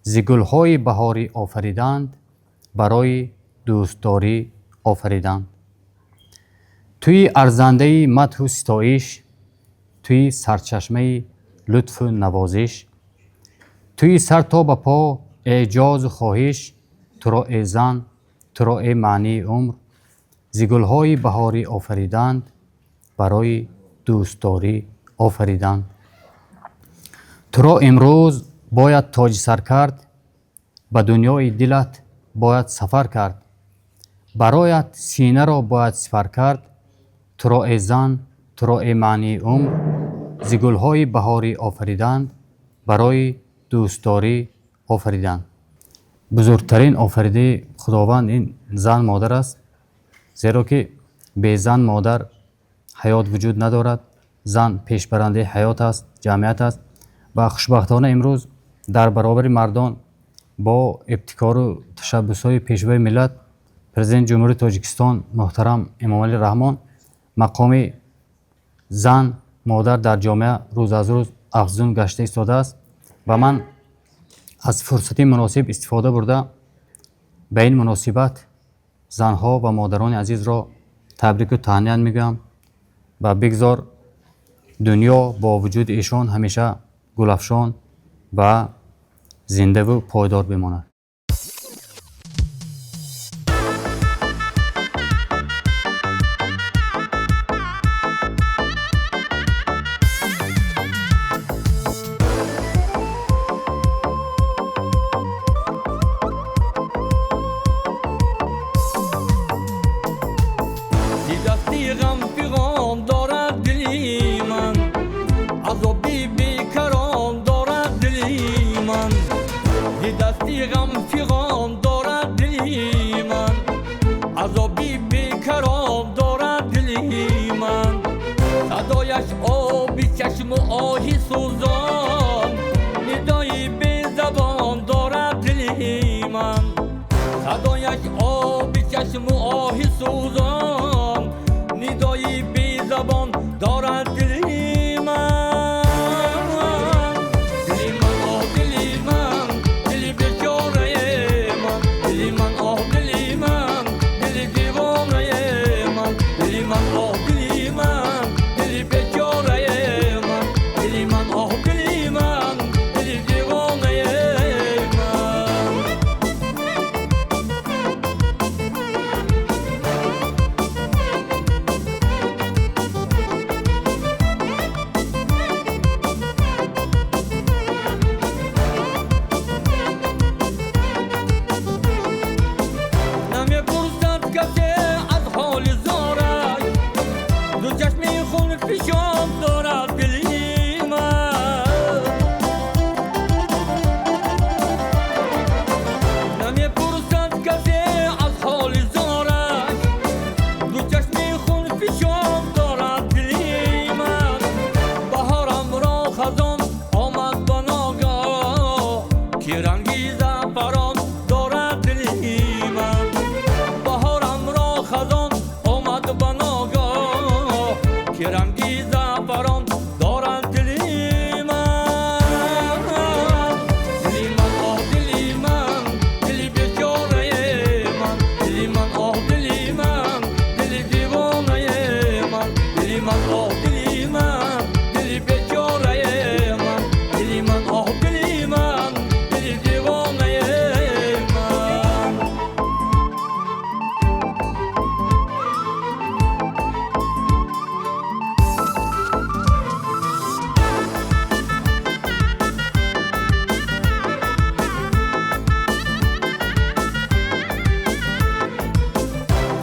ز گلهای بهاری آفریدند، برای دوستداری آفریدند. توی ارزنده مدح و ستایش، توی سرچشمه لطف و نوازش، توی سر تا به پا اعجاز و خواهش. تو را ای زن، تو را ای معنی عمر، ز گلهای بهاری آفریدند، برای دوستداری آفریدند. تو را امروز باید تاج سر کرد، به دنیای دلت باید سفر کرد، برایت سینه را باید سپر کرد. تو را ای زن، تو را ای معنی عمر، ز گلهای بهاری آفریدند، برای دوستداری آفریدند. بزرگترین آفریده خداوند این زن مادر است، زیرا که به زن مادر حیات وجود ندارد. زن پیشبرنده حیات است، جمعیت است و خوشبختانه امروز در برابر مردان با ابتکار و تشبس‌های پیشوای ملت پرزیدنت جمهوری تاجیکستان محترم امامعلی رحمان مقام زن مادر در جامعه روز از روز افزون گشته ایستاده است و من از فرصت مناسب استفاده برده به این مناسبت زنها و مادران عزیز را تبریک و تهنیت میگم و بگذار دنیا با وجود ایشان همیشه گلفشان و زنده و پایدار بماند. آهی سوزان ندایی به زبان دارد دلی من صدایش آبی چشم و آهی سوزان ندایی به زبان دارد دلی من دلی من آه دلی من دلی بیچاره من دلی من آه دلی من دلی دیوانه من دلی من آه دلی من دلی بیچاره من. که رنگی زعفران دارد دلی من. دلی من آه دلی من، دلی بیچاره من. دلی من آه دلی من، دلی دیوانه من. دلی من آه دلی من، دلی بیچاره من. دلی من آه دلی من، دلی دیوانه من.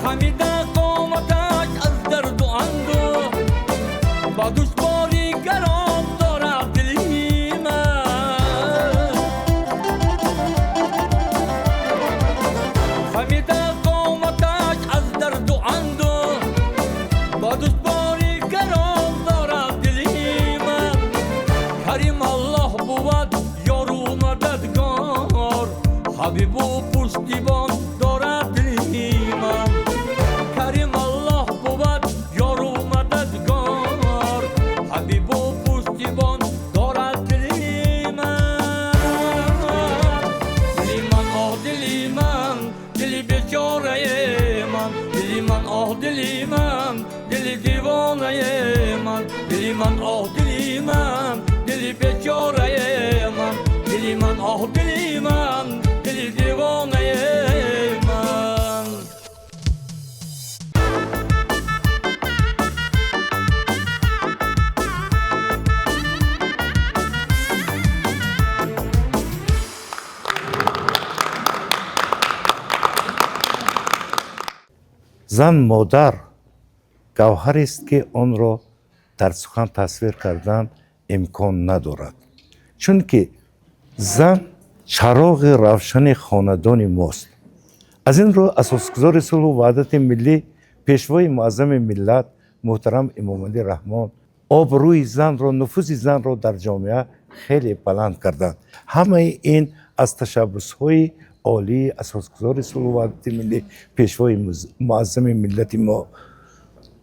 خمیده قامتش از درد و اندوه، با دشواری گران دارد دلی من. خمیده قامتش از درد و اندوه، با دشواری گران دارد دلی من. کریم الله بود یار و مددگار، حبیب و پشتیبان دارد دلی من. کریم الله بود یار و مددگار، حبیب و پشتیبان دارد دلی من. دلی من آه دلی من، دلی بیچاره من. دلی من آه دلی من، دلی دیوانه من. دلی من آه دلی من، دلی بیچاره من. دلی من آه دلی من، دلی دیوانه من. زن مادر گوهری است که آن را در سخن تصویر کردن امکان ندارد، چون که زن چراغ روشن خاندان ماست. از این رو اساسگزار صلح و وحدت ملی پیشوای معظم ملت محترم امام علی رحمان آبروی زن را، نفوذ زن را در جامعه خیلی بلند کردند. همه این از تشبس‌های عالی اساسگزار صلح و وحدت ملی پیشوای معظم ملت ما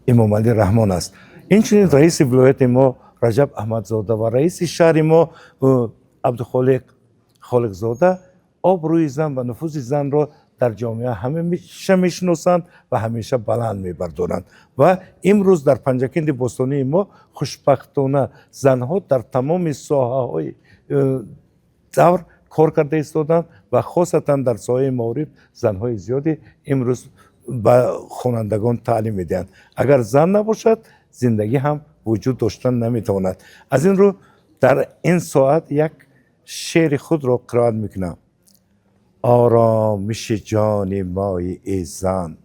امام علی رحمان است. اینچنین رئیس ولایت ما رجب احمدزاده و رئیس شهر ما عبدالخالق خالقزاده آبروی زن و نفوذ زن را در جامعه همیشه میشناسند و همیشه بلند میبردارند. و امروز در پنجکند باستانی ما خوشبختانه زنها در تمام ساحه های دور کار کرده ایستادند و خاصتا در ساحه معارف زنهای زیادی امروز به خوانندگان تعلیم میدهند. اگر زن نباشد زندگی هم وجود داشتن نمیتواند. از این رو در این ساعت یک شعر خود را قرائت میکنم. آرامش جان مای ای زن،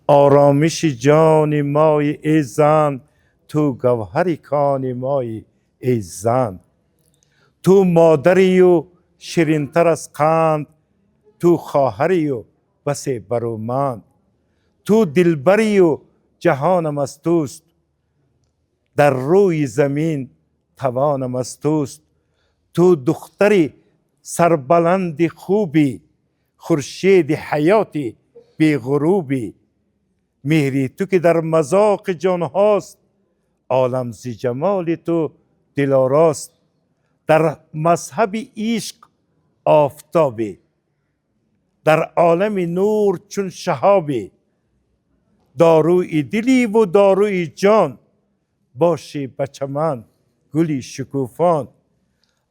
آرامش جان مای ای زن، تو گوهر کان مای ای زن. تو مادری و شیرینتر از قند، تو خواهری و بس برومند. تو دلبری و جهانم از توست، در روی زمین توانم از توست. تو دختری سربلند خوبی، خورشید حیاتی بی غروبی. مهری تو که در مذاق جان هاست، عالم زی جمال تو دلاراست. در مذهب عشق آفتابی، در عالم نور چون شهابی. داروی دلی و داروی جان، باشی بچه من گلی شکوفان.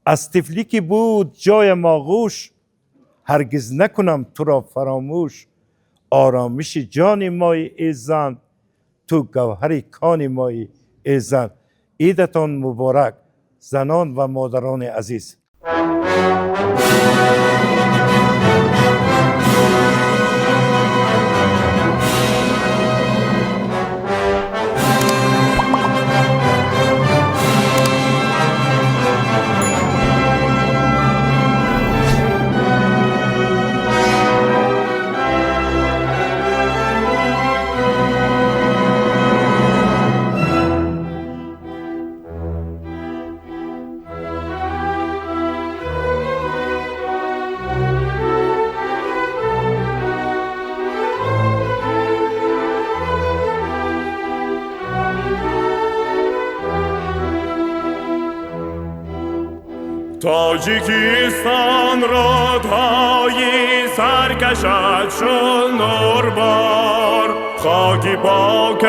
از طفلی که بود جای آغوش، هرگز نکنم تو را فراموش. آرامش جان مای ای زن، تو گوهر کان مای ای زن. عیدتان مبارک زنان و مادران عزیز. تاجیکستان رودهای سرکشد شد نوربار خاکی پاک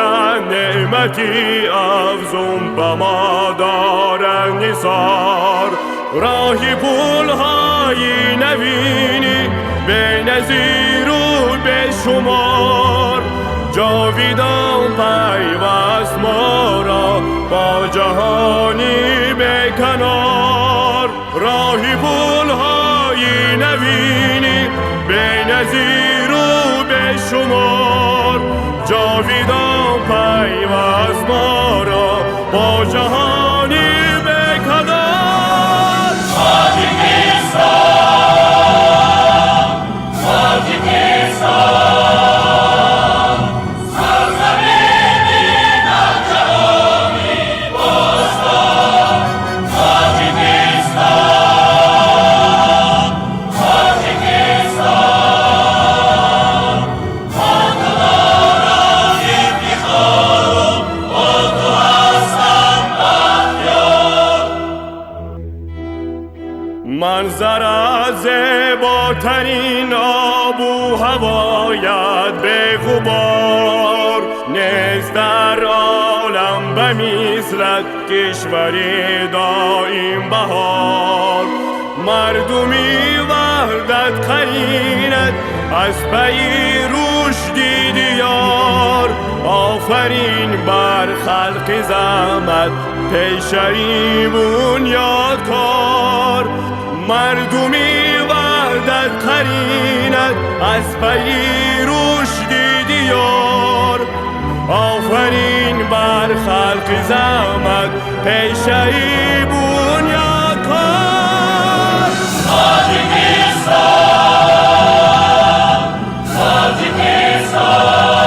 نعمتی افزون به ما دارد نثار راهی پلهای نوینی به نظیر و به شمار جاویدان پیوست ما را با جهانی به کنار راهی پلهای نوینی به نظیر و به شمار جاویدان پیوست ما را با جهانی به کنار تاجیکستان تاجیکستان منظر از زیباترین آب و هوایت به غبار نیست در عالم به مثلت کشوری دایم بهار مردمی وحدت قرینت از پی رشدی دیار آفرین بر خلق زحمت پیشری بنیادکار مردمی وحدت قرینت از پی رشدی دیار آفرین بر خلق زحمت پیشری بنیادکار تاجیکستان تاجیکستان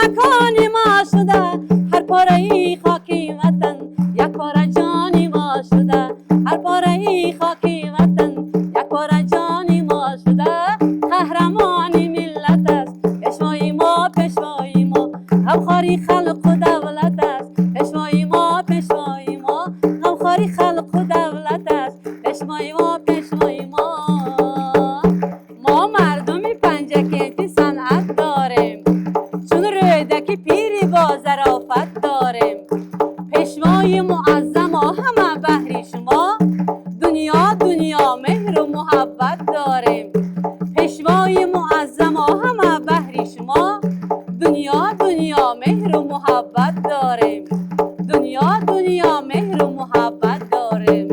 مکان ما شده هر پاره خاکی وطن غمخواری خلق و دولت است، پیشوای ما پیشوای ما. غمخواری خلق و دولت است، پیشوای ما پیشوای ما. ما مردمی پنجکینتی صنعت داریم، چون رویدکی پیری با ظرافت داریم. پیشوای معظم و همه بهری شما، دنیا دنیا مهر و محبت داریم. پیشوای معظم و همه بهری شما، دنیا دنیا مهر و محبت داریم. دنیا دنیا مهر و محبت داریم.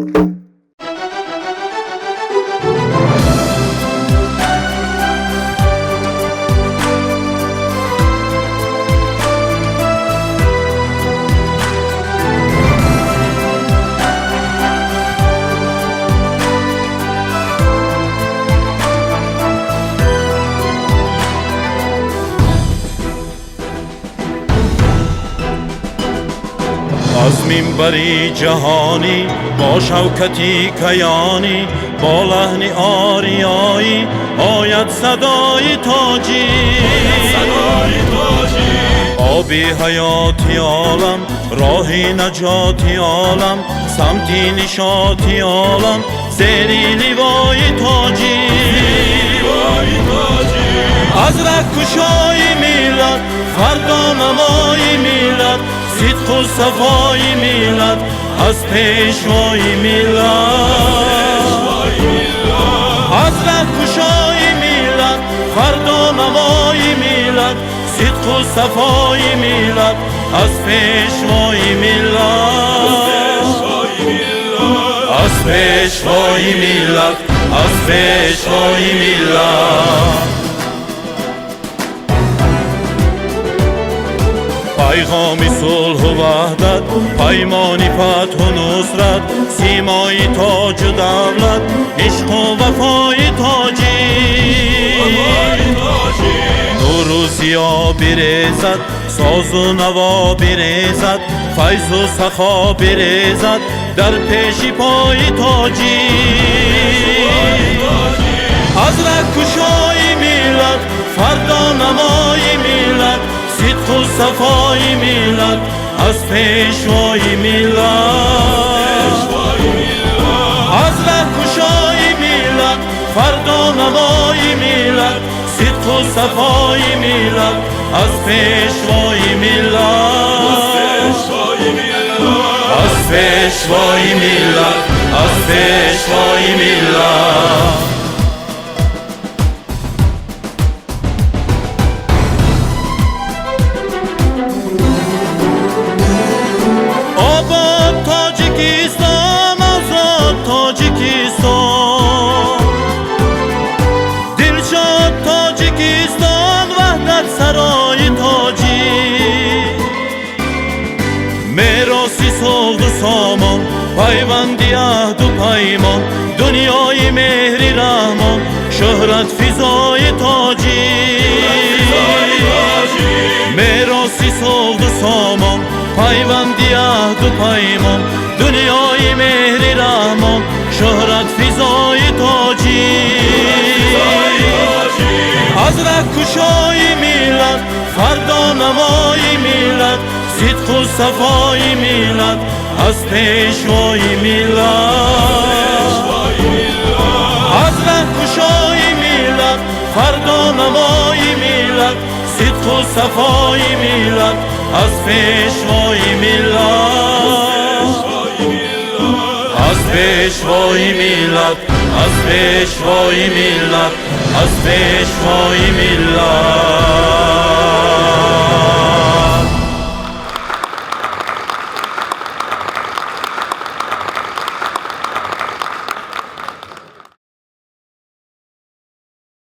از منبری جهانی با شوکتی کیانی، با لحن آریایی آید صدای تاجی. آبی حیاتی عالم، راهی نجاتی عالم، سمتی نشاطی عالم، زیری لیوای تاجی. از رکشای میلاد فردا نمای میلاد، صدق و صفای میلاد از پیشوای میلاد. از رکشای میلاد فردا نمای میلاد، صدق و صفای میلاد از پیشوای میلاد. از پیشوای میلاد، از پیشوای میلاد. پیغامی صلح و وحدت، پیمانی فتح و نصرت، سیمای تاج و دولت، عشق و وفای تاجی. نور و ضیا بریزد، ساز و نوا بریزد، فیض و سخا بریزد در پیش پای تاجی. از رکشای میلاد فردا نمای میلاد، صدق و صفای میلاد از پیشوای میلاد. از رکشای میلاد فردا نمای میلاد، صدق و صفای میلاد از پیشوای میلاد. از پیشوای میلاد، از پیشوای میلاد. آباد تاجیکستان، آزاد تاجیکستان، دلشاد تاجیکستان، وحدت سرای تاجی. میراثی صلح و سامان، پیوندی عهد و پیمان، دنیای مهری رحمان، شهرت فضای تاجی. میراثی صلح و سامان، پیوندی عهد و پیمان، دنیای مهری رحمان، شهرت فضای تاجی. از رکشای میلاد فردا نمای میلاد، صدق و صفای میلاد از پیشوای میلاد. از رکشای میلاد فردا نمای میلاد، صدق و صفای میلاد از پیشوای میلاد. از پیشوای میلاد، از پیشوای میلاد، از پیشوای میلاد.